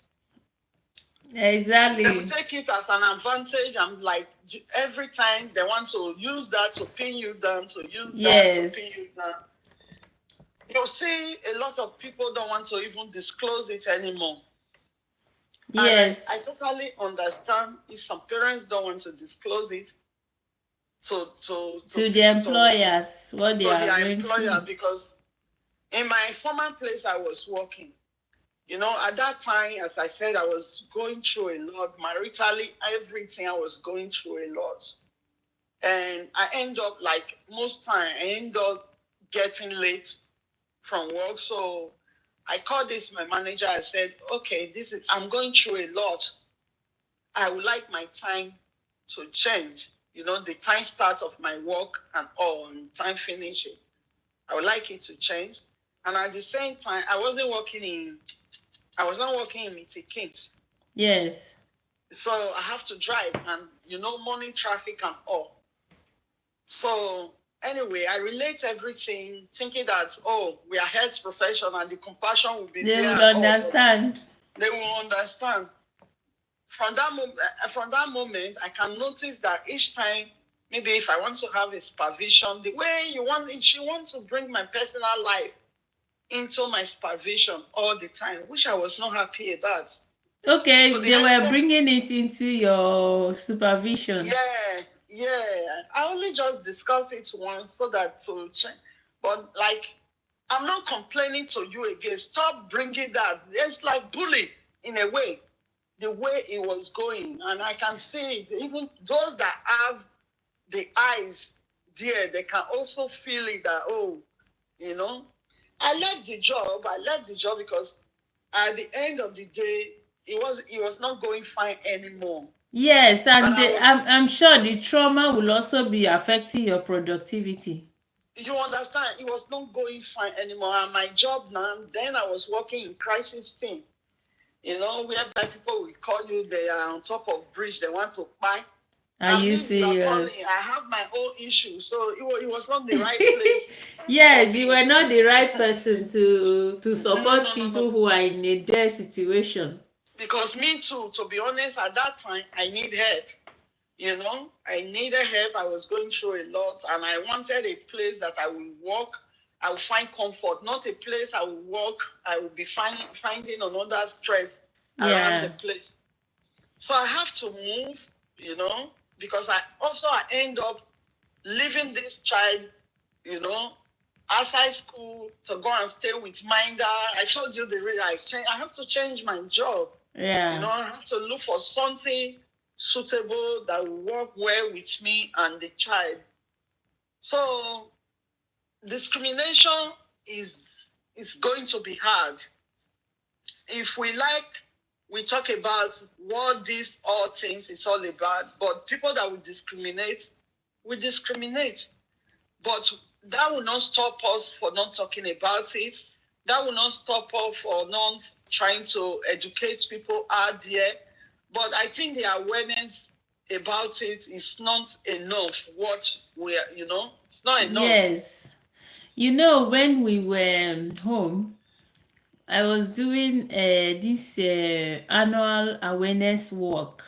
Exactly. They will take it as an advantage, and every time they want to use that to pin you down, that to pin you down. You see, a lot of people don't want to even disclose it anymore. Yes. And I totally understand if some parents don't want to disclose it to the employers, what they are going through. Because in my former place I was working, at that time, as I said, I was going through a lot. Maritally, everything, I was going through a lot. And I end up, most time, I end up getting late from work. So I called my manager. I said, okay, I'm going through a lot. I would like my time to change. The time start of my work and all, and time finishing. I would like it to change. And at the same time, I was not working in Milton Keynes. Yes. So I have to drive and, morning traffic and all. So anyway, I relate everything thinking that, we are health professional and the compassion will be there. They will understand. They will understand. From that moment, I can notice that each time, maybe if I want to have a supervision, the way she wants to bring my personal life into my supervision all the time, which I was not happy about. Okay, so they were bringing it into your supervision. Yeah. I only just discussed it once so that to change. But I'm not complaining to you again. Stop bringing that. It's like bullying in a way, the way it was going. And I can see it. Even those that have the eyes there, they can also feel it that, I left the job because at the end of the day, it was not going fine anymore. Yes, and I'm sure the trauma will also be affecting your productivity. You understand? It was not going fine anymore. And my job now, then I was working in crisis team. You know, where black people will call you, they are on top of bridge, they want to buy. Are you You are calling, serious? I have my own issues, so it was not the right place. Yes, you were not the right person to support No. people who are in a dire situation. Because me too, to be honest, at that time, I need help. You know, I needed help. I was going through a lot, and I wanted a place that I will work. I will find comfort, not a place I will work. I will be finding another stress around the Yeah. place. So I have to move, you know, because I end up leaving this child, you know, outside school to go and stay with Minder. I told you the reason I have to change my job. Yeah. You know, I have to look for something suitable that will work well with me and the child. So discrimination is going to be hard. If we talk about what these all things is all about, but people that will discriminate. But that will not stop us for not talking about it. That will not stop us for not trying to educate people out there. But I think the awareness about it is not enough. It's not enough. Yes. You know, when we were home, I was doing this annual awareness walk.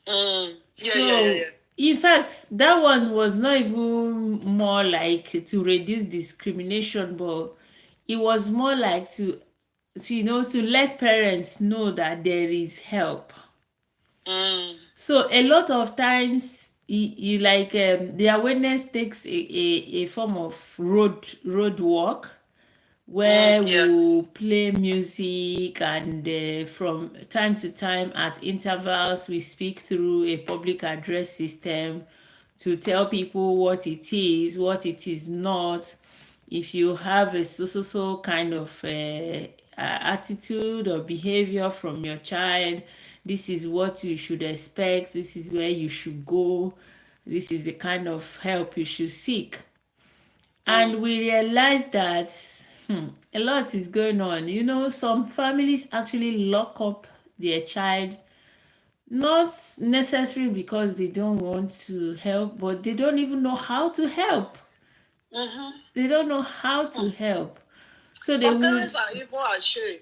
So, in fact, that one was not even more like to reduce discrimination, but it was more like to to let parents know that there is help. So a lot of times the awareness takes a form of road walk where we'll play music, and from time to time at intervals we speak through a public address system to tell people what it is not. If you have a so kind of attitude or behavior from your child, this is what you should expect, this is where you should go, this is the kind of help you should seek. And we realized that a lot is going on. You know, some families actually lock up their child, not necessarily because they don't want to help, but they don't even know how to help. They don't know how to help. So they Some would. parents are even ashamed.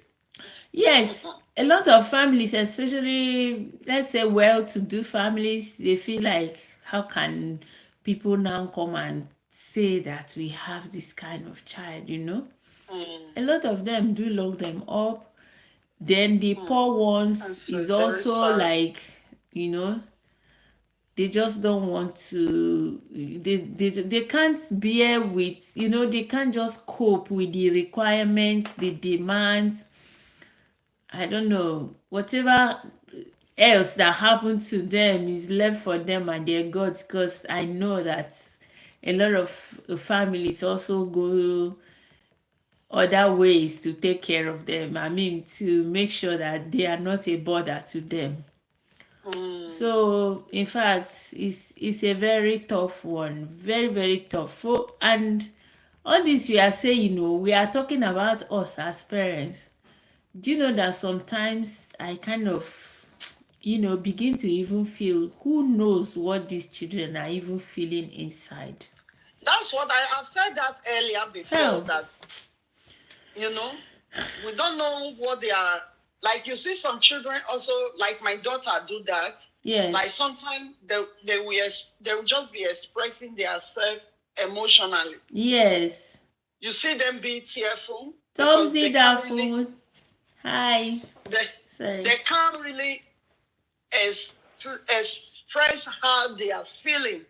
Yes, a lot of families, especially let's say well-to-do families, they feel like, how can people now come and say that we have this kind of child, you know? A lot of them do lock them up. Then the poor ones is also like, you know, they just don't want to, they can't bear with, you know, they can't just cope with the requirements, the demands. I don't know, whatever else that happened to them is left for them and their gods, because I know that a lot of families also go other ways to take care of them. I mean, to make sure that they are not a bother to them. So, in fact, it's a very tough one, very, very tough. And all this we are saying, you know, we are talking about us as parents. Do you know that sometimes I kind of, you know, begin to even feel, who knows what these children are even feeling inside? That's what I've said that earlier before. Hell. That, you know, we don't know what they are. Like, you see some children also, like my daughter do that. Yes. Like sometimes they will just be expressing themselves emotionally. Yes. You see them be tearful. Tomsy that food. Hi. Sorry. They can't really express how they are feeling.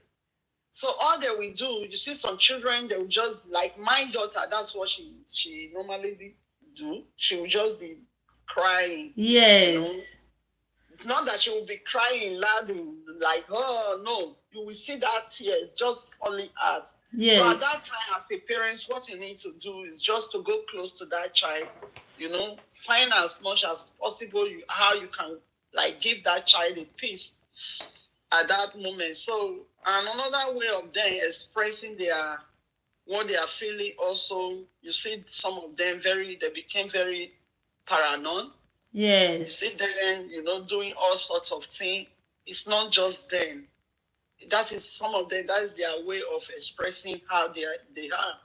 So all they will do, you see some children, they will just, like my daughter, that's what she normally do. She will just be crying. Yes. You know? It's not that she will be crying loudly, like, oh no. You will see that tears just falling out. Yes. So at that time, as a parent, what you need to do is just to go close to that child, you know, find as much as possible how you can, like, give that child a peace at that moment. So, and another way of them expressing what they are feeling also, you see some of them they became very paranoid. Yes. See them, doing all sorts of things. It's not just them. That is some of them. That is their way of expressing how they are.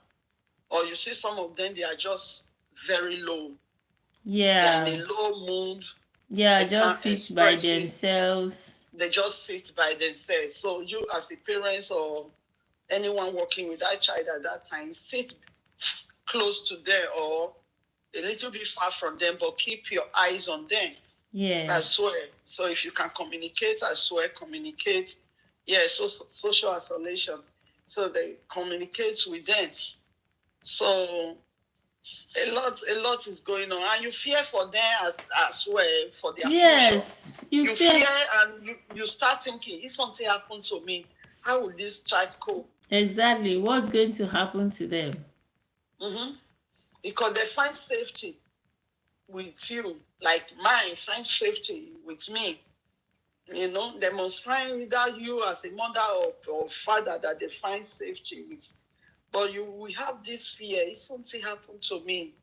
Or you see some of them, they are just very low. They are in Yeah. a low mood. Yeah, They just can't sit by express it. themselves. They just sit by themselves. So you, as a parent or anyone working with that child at that time, sit close to them or a little bit far from them, but keep your eyes on them as Yes. well. So if you can communicate as well, communicate. Yeah, social isolation. So they communicate with them. So a lot is going on, and you fear for them as well, for their future. Yes. You You fear. fear, and you start thinking, if something happened to me, how will this child cope? Exactly. What's going to happen to them? Mm-hmm. Because they find safety with you, like mine find safety with me. They must find either you as a mother or father that they find safety with. But we have this fear. If something happened to me,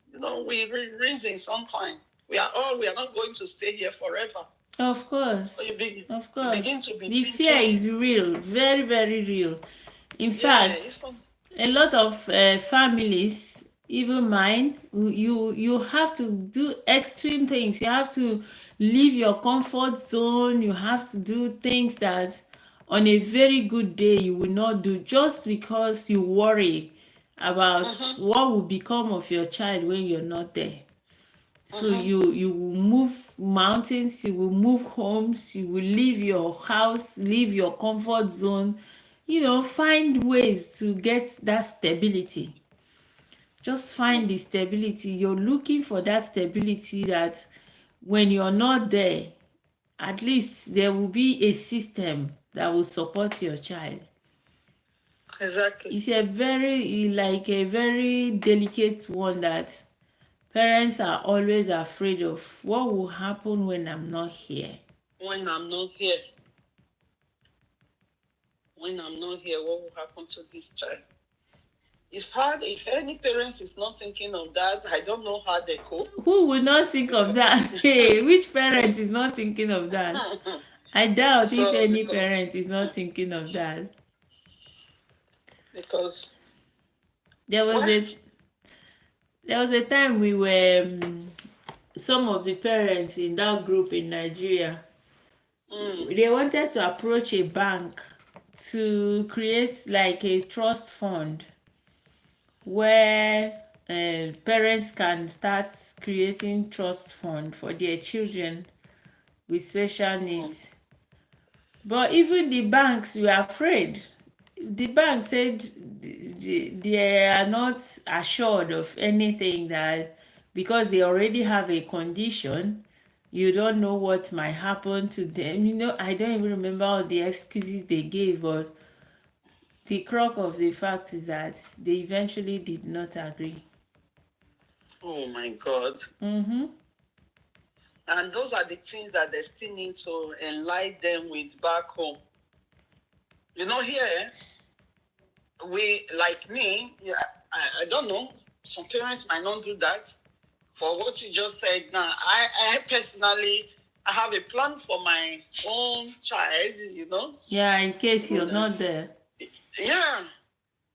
we reason sometimes. We are not going to stay here forever. Of So course. Of you begin course. to be The fear thinking, is real. Very, very real. In yeah, fact, a lot of families, even mine, you have to do extreme things. You have to leave your comfort zone. You have to do things that on a very good day you will not do, just because you worry about mm-hmm, what will become of your child when you're not there. So mm-hmm, you will move mountains, you will move homes, you will leave your house, leave your comfort zone, find ways to get that stability. Just find the stability. You're looking for that stability, that when you're not there, at least there will be a system that will support your child. exactly. It's a very delicate one, that parents are always afraid of what will happen when I'm not here. When I'm not here, what will happen to this child? It's hard. If any parents is not thinking of that, I don't know how they cope. Who would not think of Because that? Hey, which parent is not thinking of that? I doubt if so any because parent is not thinking of that. because There was what? a there was a time we were some of the parents in that group in Nigeria. Mm. They wanted to approach a bank to create like a trust fund where parents can start creating trust fund for their children with special Mm. needs. But even the banks were afraid. The bank said they are not assured of anything, that because they already have a condition, you don't know what might happen to them. I don't even remember all the excuses they gave, but the crux of the fact is that they eventually did not agree. Oh my God. Mm-hmm. And those are the things that they still need to enlighten them with back home. Here, we, like me, yeah, I don't know. Some parents might not do that. For what you just said now, I personally, I have a plan for my own child. Yeah, in case you're Mm, not there. yeah,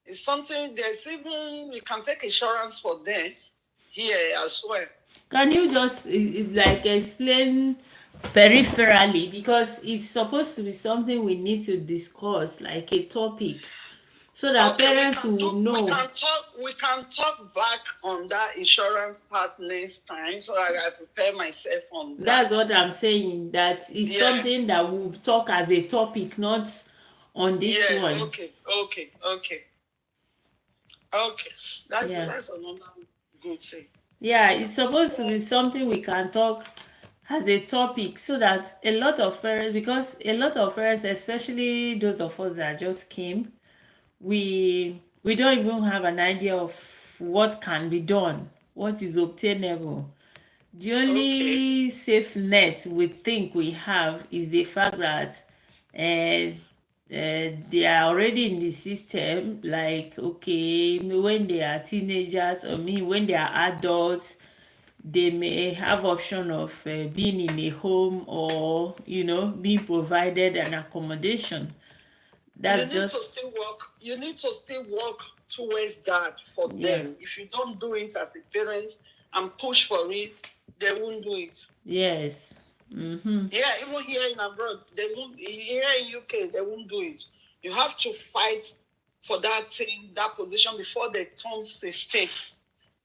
it's something, there's even, you can take insurance for them here as well. Can you just like explain peripherally, because it's supposed to be something we need to discuss, like a topic, so that Okay, parents will we know. can talk back on that insurance part next time, so I prepare myself on That's that. what I'm saying, that it's Yeah, something that we'll talk as a topic, not on this yeah, one. okay. Yeah. That's another good thing. Yeah, it's supposed to be something we can talk as a topic, so that a lot of parents, because a lot of parents, especially those of us that just came, we don't even have an idea of what can be done, what is obtainable. The Okay. only safe net we think we have is the fact that they are already in the system, like, okay, when they are teenagers, when they are adults, they may have option of being in a home or being provided an accommodation. That's just you need to still work towards that for them. If you don't do it as a parent and push for it, they won't do it. Yes. Mm-hmm. Yeah, even here in abroad, they won't. Here in UK, they won't do it. You have to fight for that thing, that position before they turn 16.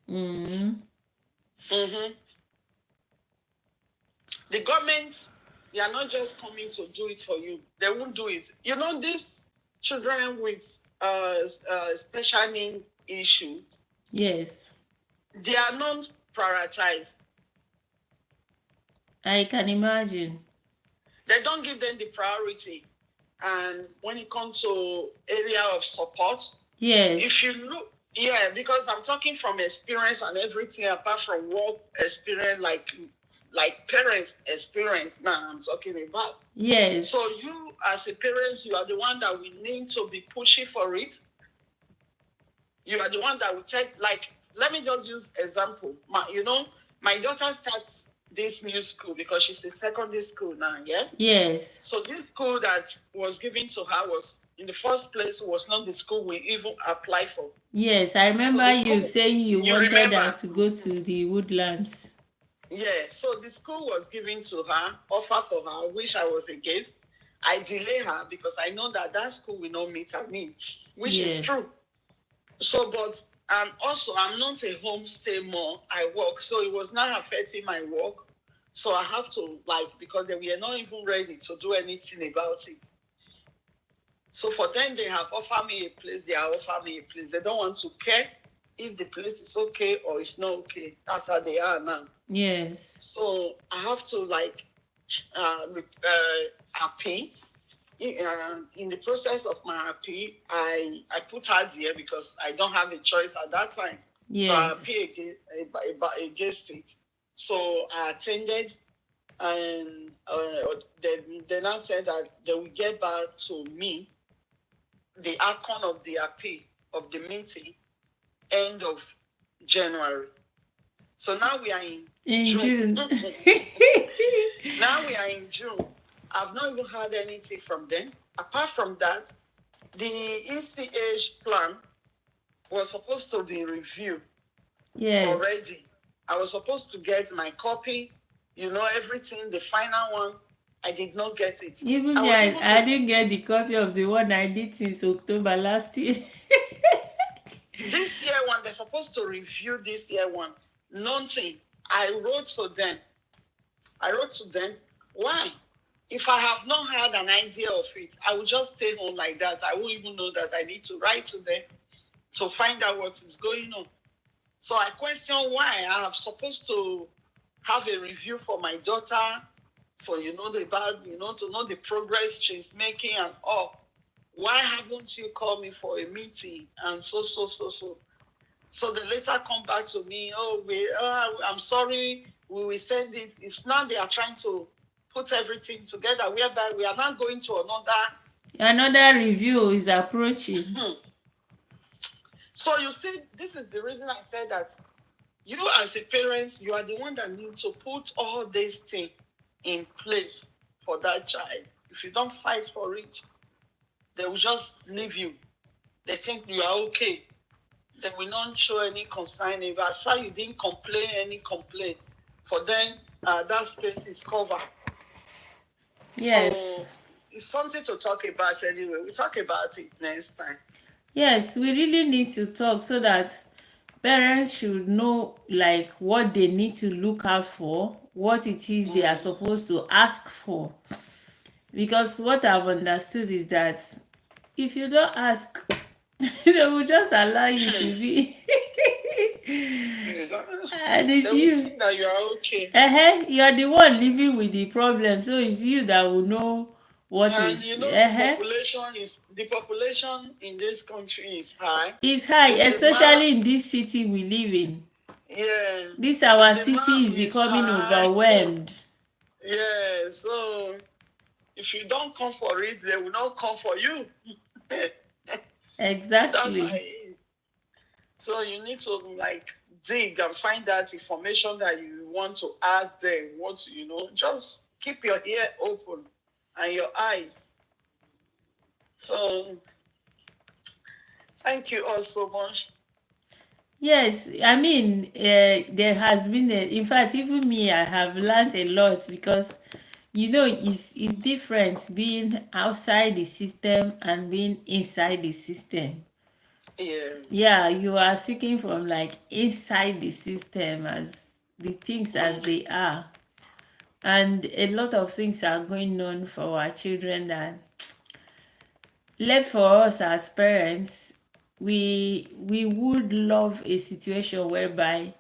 Mm-hmm. Mm-hmm. The government, they are not just coming to do it for you. They won't do it. These children with special needs issue. Yes. They are not prioritized. I can imagine. They don't give them the priority. And when it comes to area of support, yes. If you look, because I'm talking from experience and everything apart from work experience, like parents' experience. Now I'm talking about. Yes. So you, as a parent, you are the one that we need to be pushing for it. You are the one that will take. Like, let me just use example. My daughter starts this new school because she's in secondary school now. Yeah. Yes. So this school that was given to her was, in the first place, was not the school we even applied for. Yes, I remember you saying you wanted her to go to the Woodlands. Yeah, so the school was given to her, offer for her, which I was against. I delay her because I know that school will not meet her needs, which is true. So, but also, I'm not a homestay mom. I work, so it was not affecting my work. So I have to, because they were not even ready to do anything about it. So for them, they have offered me a place. They are offering me a place. They don't want to care if the place is okay or it's not okay. That's how they are now. Yes. So I have to appeal. In the process of my appeal, I put her there because I don't have a choice at that time. Yes. So I appeal against it. So I attended, and they now said that they will get back to me the outcome of the appeal of the meeting end of January. So now we are in June. Now we are in June. I've not even heard anything from them. Apart from that, the ECH plan was supposed to be reviewed already. I was supposed to get my copy, everything, the final one. I did not get it. Even me, I didn't get the copy of the one I did since October last year. This year one, they're supposed to review this year one. Nothing. I wrote to them. Why? If I have not had an idea of it, I will just stay home like that. I won't even know that I need to write to them to find out what is going on. So I question why I am supposed to have a review for my daughter, for to know the progress she's making and all. Why haven't you called me for a meeting? And so. So they later come back to me. I'm sorry. We will send it. It's now they are trying to put everything together. Whereby we are now going to another review is approaching. So you see, this is the reason I said that you as a parent, you are the one that needs to put all these things in place for that child. If you don't fight for it, they will just leave you. They think you are okay. They will not show any concern. If as far you didn't any complaint, for them, that space is covered. Yes. So it's something to talk about anyway. We'll talk about it next time. Yes, we really need to talk so that parents should know what they need to look out for, what it is they are supposed to ask for. Because what I've understood is that if you don't ask, they will just allow you to be. And it's you. Think that you are okay. You are the one living with the problem, so it's you that will know what and is. The population in this country is high. It's high, especially in this city we live in. Yeah. This our city is becoming overwhelmed. Yeah, so if you don't come for it, they will not come for you. Exactly. That's how it is. So you need to dig and find that information that you want to ask them, just keep your ear open and your eyes. So thank you all so much. Yes, I mean, there has been in fact, even me, I have learned a lot because it's different being outside the system and being inside the system. Yeah. Yeah, you are speaking from like inside the system as the things as they are. And a lot of things are going on for our children that left for us as parents. We would love a situation whereby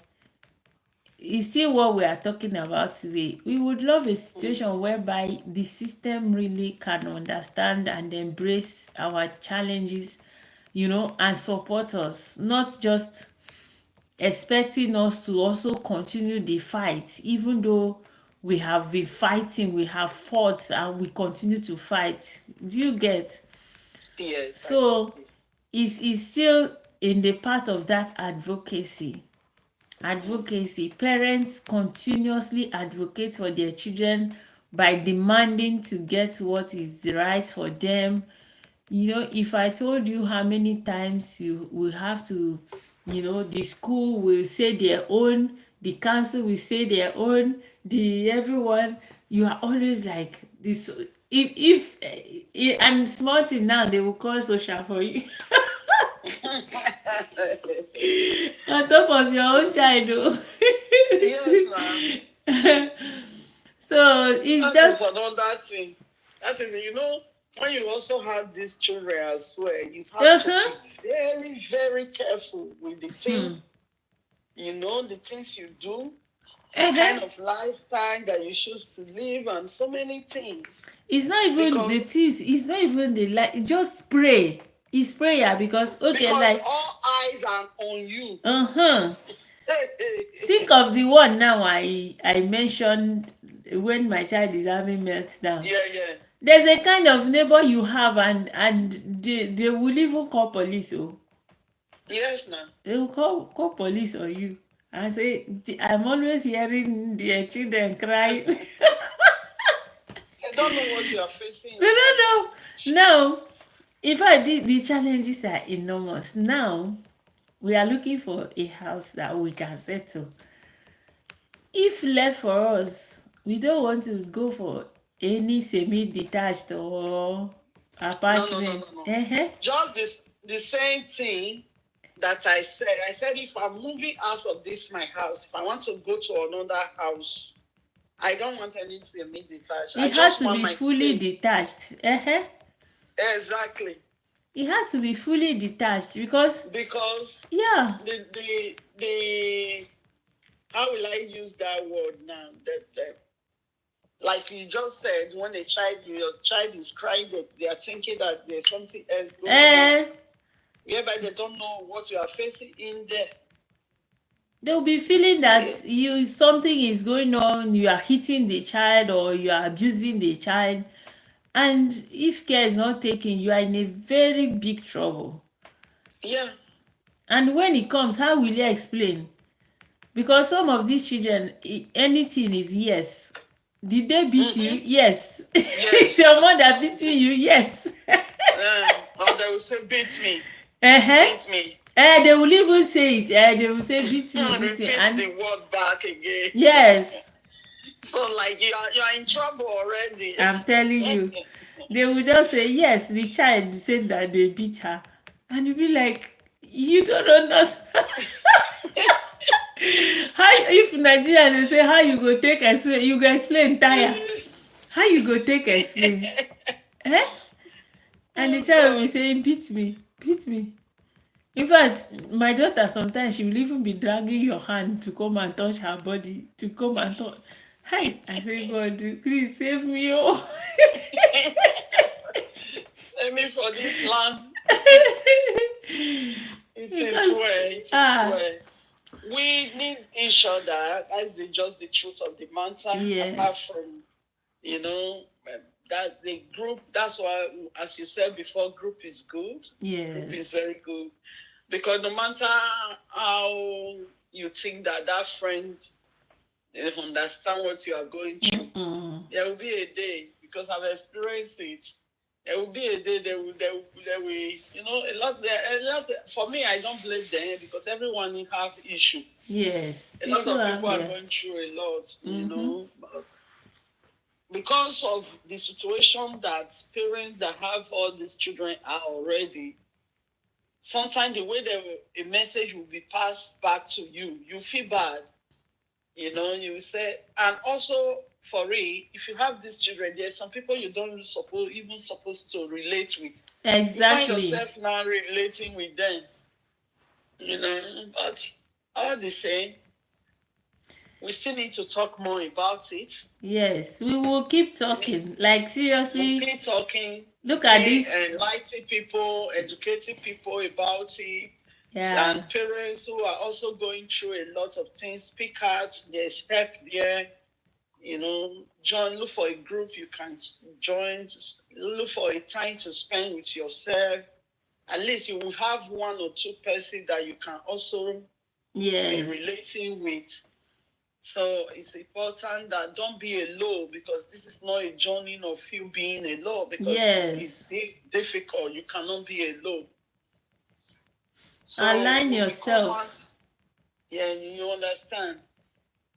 it's still what we are talking about today. We would love a situation whereby the system really can understand and embrace our challenges, and support us, not just expecting us to also continue the fight, even though we have been fighting, we have fought, and we continue to fight. Do you get? Yes, I So get it. it's still in the part of that advocacy. Parents continuously advocate for their children by demanding to get what is right for them. If I told you how many times you will have to, the school will say their own, the council will say their own, the everyone, you are always like this. And small thing now, they will call social for you. On top of your own child, oh. Yes, ma'am. So it's That is just another thing. That is, when you also have these children as well, you have to uh-huh. be very, very careful with the things, the things you do, the Uh-huh. kind of lifestyle that you choose to live, and so many things. It's not even the Because things, it's not even the like, just pray. It's prayer because okay, because like all eyes are on you. uh-huh. Think of the one now I mentioned when my child is having meltdown. Yeah, yeah. There's a kind of neighbor you have, and they will even call police. Oh, Yes, ma'am. they will call police on you and say, I'm always hearing their children crying. They I don't know what you are facing don't inside. know. Now, in fact, the challenges are enormous. Now, we are looking for a house that we can settle. If left for us, we don't want to go for any semi-detached or No, no, no, apartment. no, no. Uh-huh. Just the same thing that I said. I said if I'm moving out of this my house, if I want to go to another house, I don't want anything detached. I It has just to want be my fully space. detached. Uh-huh. Exactly. It has to be fully detached because Because yeah. the how will I use that word now? That like you just said, when your child is crying, they are thinking that there's something else going on. Whereby they don't know what you are facing in there. They'll be feeling that something is going on, you are hitting the child or you are abusing the child, and if care is not taken, you are in a very big trouble. Yeah. And when it comes, how will you explain? Because some of these children, anything is yes. Did they beat you? Yes. It's Yes. your mother beating you? Yes. Or they will say, beat me. Uh-huh. Beat me. They will even say it. They will say beat me, beat me. Repeat And the word back again. yes. So like you are in trouble already. I'm telling you. They will just say, yes, the child said that they beat her. And you'll be like, you don't understand. How if Nigerians they say how you go take explain, you go explain tire. How you go take explain? Eh? And the Oh child will be God. saying, beat me, beat me. In fact, my daughter sometimes she will even be dragging your hand to come and touch her body, to come and touch. Hi, I say, God, please save me, oh. Send me for this land. It is Because well. It is well. We need each other. That's just the truth of the matter. Apart yes, from, that the group, that's why, as you said before, group is good. Group is yes, very good. Because no matter how you think that that friend they understand what you are going through. There will be a day, because I've experienced it. There will be a day they will, a lot. For me, I don't blame them because everyone have issue. Yes. A lot of people are going through a lot, but because of the situation that parents that have all these children are already, sometimes the way a message will be passed back to you, you feel bad. You say, and also for real, if you have these children, there's some people you don't even supposed to relate with. Exactly. You find yourself now relating with them. But all the same, we still need to talk more about it. Yes, we will keep talking. Like, seriously. We'll keep talking. Look at this. Enlightening people, educating people about it. Yeah. And parents who are also going through a lot of things, speak out, there's help there. Join, look for a group you can join, look for a time to spend with yourself. At least you will have one or two persons that you can also be relating with. So it's important that don't be alone, because this is not a journey of you being alone, because it's difficult. You cannot be alone. So align yourself. Yeah, you understand.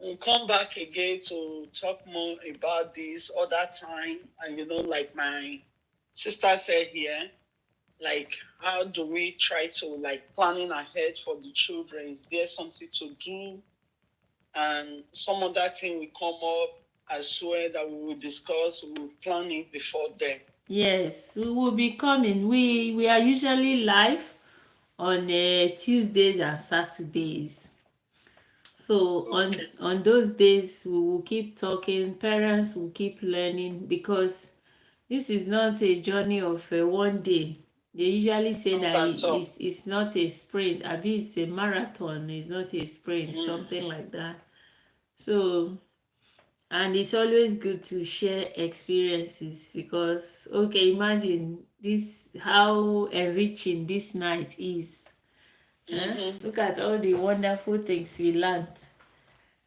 We'll come back again to talk more about this other time. And like my sister said here, like, how do we try to, like, planning ahead for the children? Is there something to do? And some other thing will come up as well that we will discuss. We will plan it before then. Yes, we will be coming. We are usually live on Tuesdays and Saturdays. So on those days, we will keep talking. Parents will keep learning, because this is not a journey of one day. They usually say that it's not a sprint. Abi, it's a marathon. It's not a sprint, something like that. So, and it's always good to share experiences, because, okay, imagine this, how enriching this night is. Look at all the wonderful things we learned.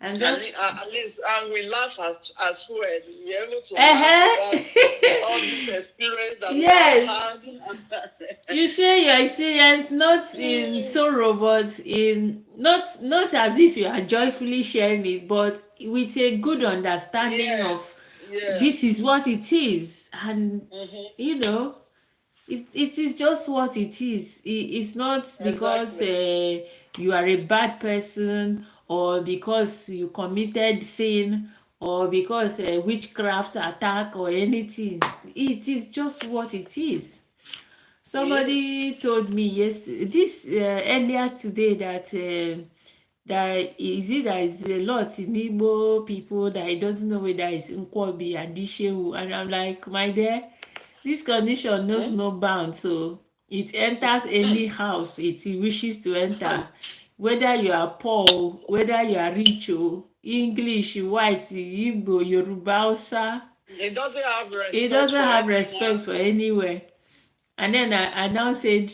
And just at least we laugh as well. We're able to laugh about all this experience that we have had. You share your experience, not in sorrow, but in not as if you are joyfully sharing it, but with a good understanding of this is what it is. And it is just what it is. It's not because you are a bad person, or because you committed sin, or because witchcraft attack or anything. It is just what it is. Somebody told me earlier today that there is a lot in Igbo people that he doesn't know whether it's Nkwobi and Ishewu, and I'm like, my dear, this condition knows no bounds, so it enters any house it wishes to enter, whether you are poor, whether you are rich, English, white, Igbo, Yoruba, Hausa. It doesn't have respect for anywhere. And then I now said,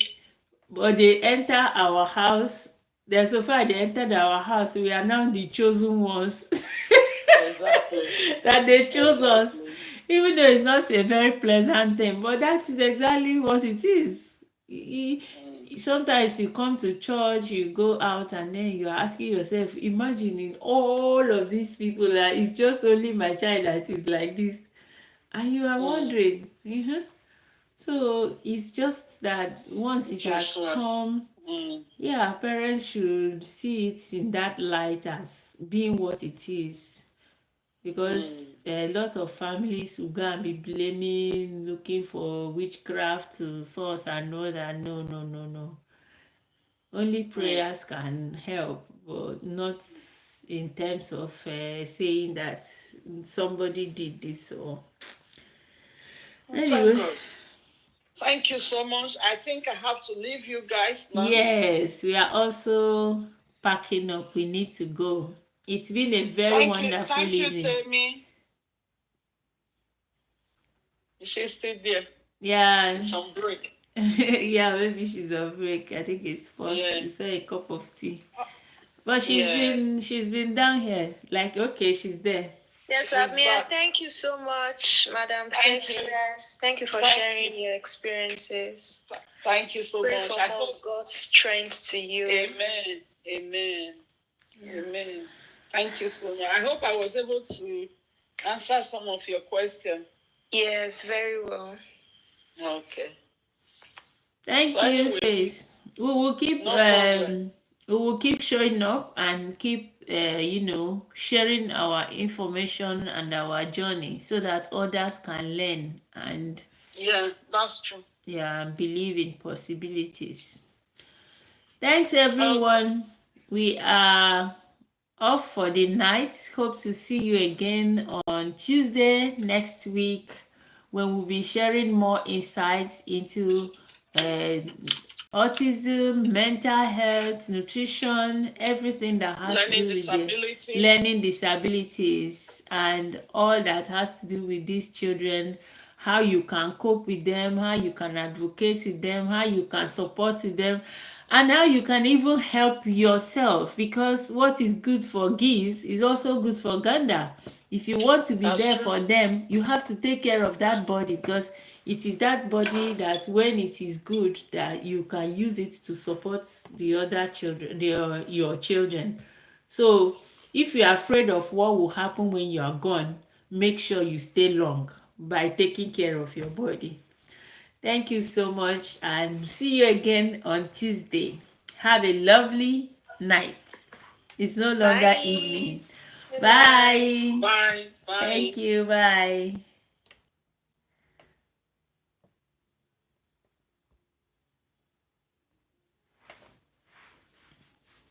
but they enter our house. So far they entered our house, we are now the chosen ones. That they chose us, even though it's not a very pleasant thing, but that is exactly what it is. Sometimes you come to church, you go out, and then you are asking yourself, imagining all of these people, that it's just only my child that is like this, and you are wondering. So it's just that once it has come, parents should see it in that light as being what it is. Because a lot of families will go and be blaming, looking for witchcraft to source and all that. No. Only prayers can help, but not in terms of saying that somebody did this. Or anyway. Thank you so much. I think I have to leave you guys now. Yes, we are also packing up. We need to go. It's been a very wonderful evening. Thank you, Tammy. She's still there. Yeah. She's on break. Yeah, maybe she's on break. I think it's possible. You saw a cup of tea. But Yeah. she's been down here. Like, okay, she's there. Yes, She's Abmia, back. thank you so much, Madam Thank you. Faithfulness. Thank you for Thank sharing you. your experiences. Thank you so Pray much. for I more hope. of God's strength to you. Amen. Amen. Amen. Thank you so much. I hope I was able to answer some of your questions. Yes, very well. Okay. Thank So you, anyway, Faith. no problem. We will keep showing up and keep sharing our information and our journey so that others can learn and Yeah, that's true. believe in possibilities. Thanks Okay. everyone. We are off for the night. Hope to see you again on Tuesday next week when we'll be sharing more insights into uh, autism, mental health, nutrition, everything that has to Learning do with the disability. learning disabilities and all that has to do with these children, how you can cope with them, how you can advocate with them, how you can support with them, and how you can even help yourself, because what is good for geese is also good for gander. If you want to be That's there true. for them, you have to take care of that body, because it is that body that when it is good that you can use it to support the other children, your children. So if you are afraid of what will happen when you are gone, make sure you stay long by taking care of your body. Thank you so much and see you again on Tuesday. Have a lovely night. It's no longer Bye. evening. Good night. Bye. Bye. Bye. Thank you. Bye.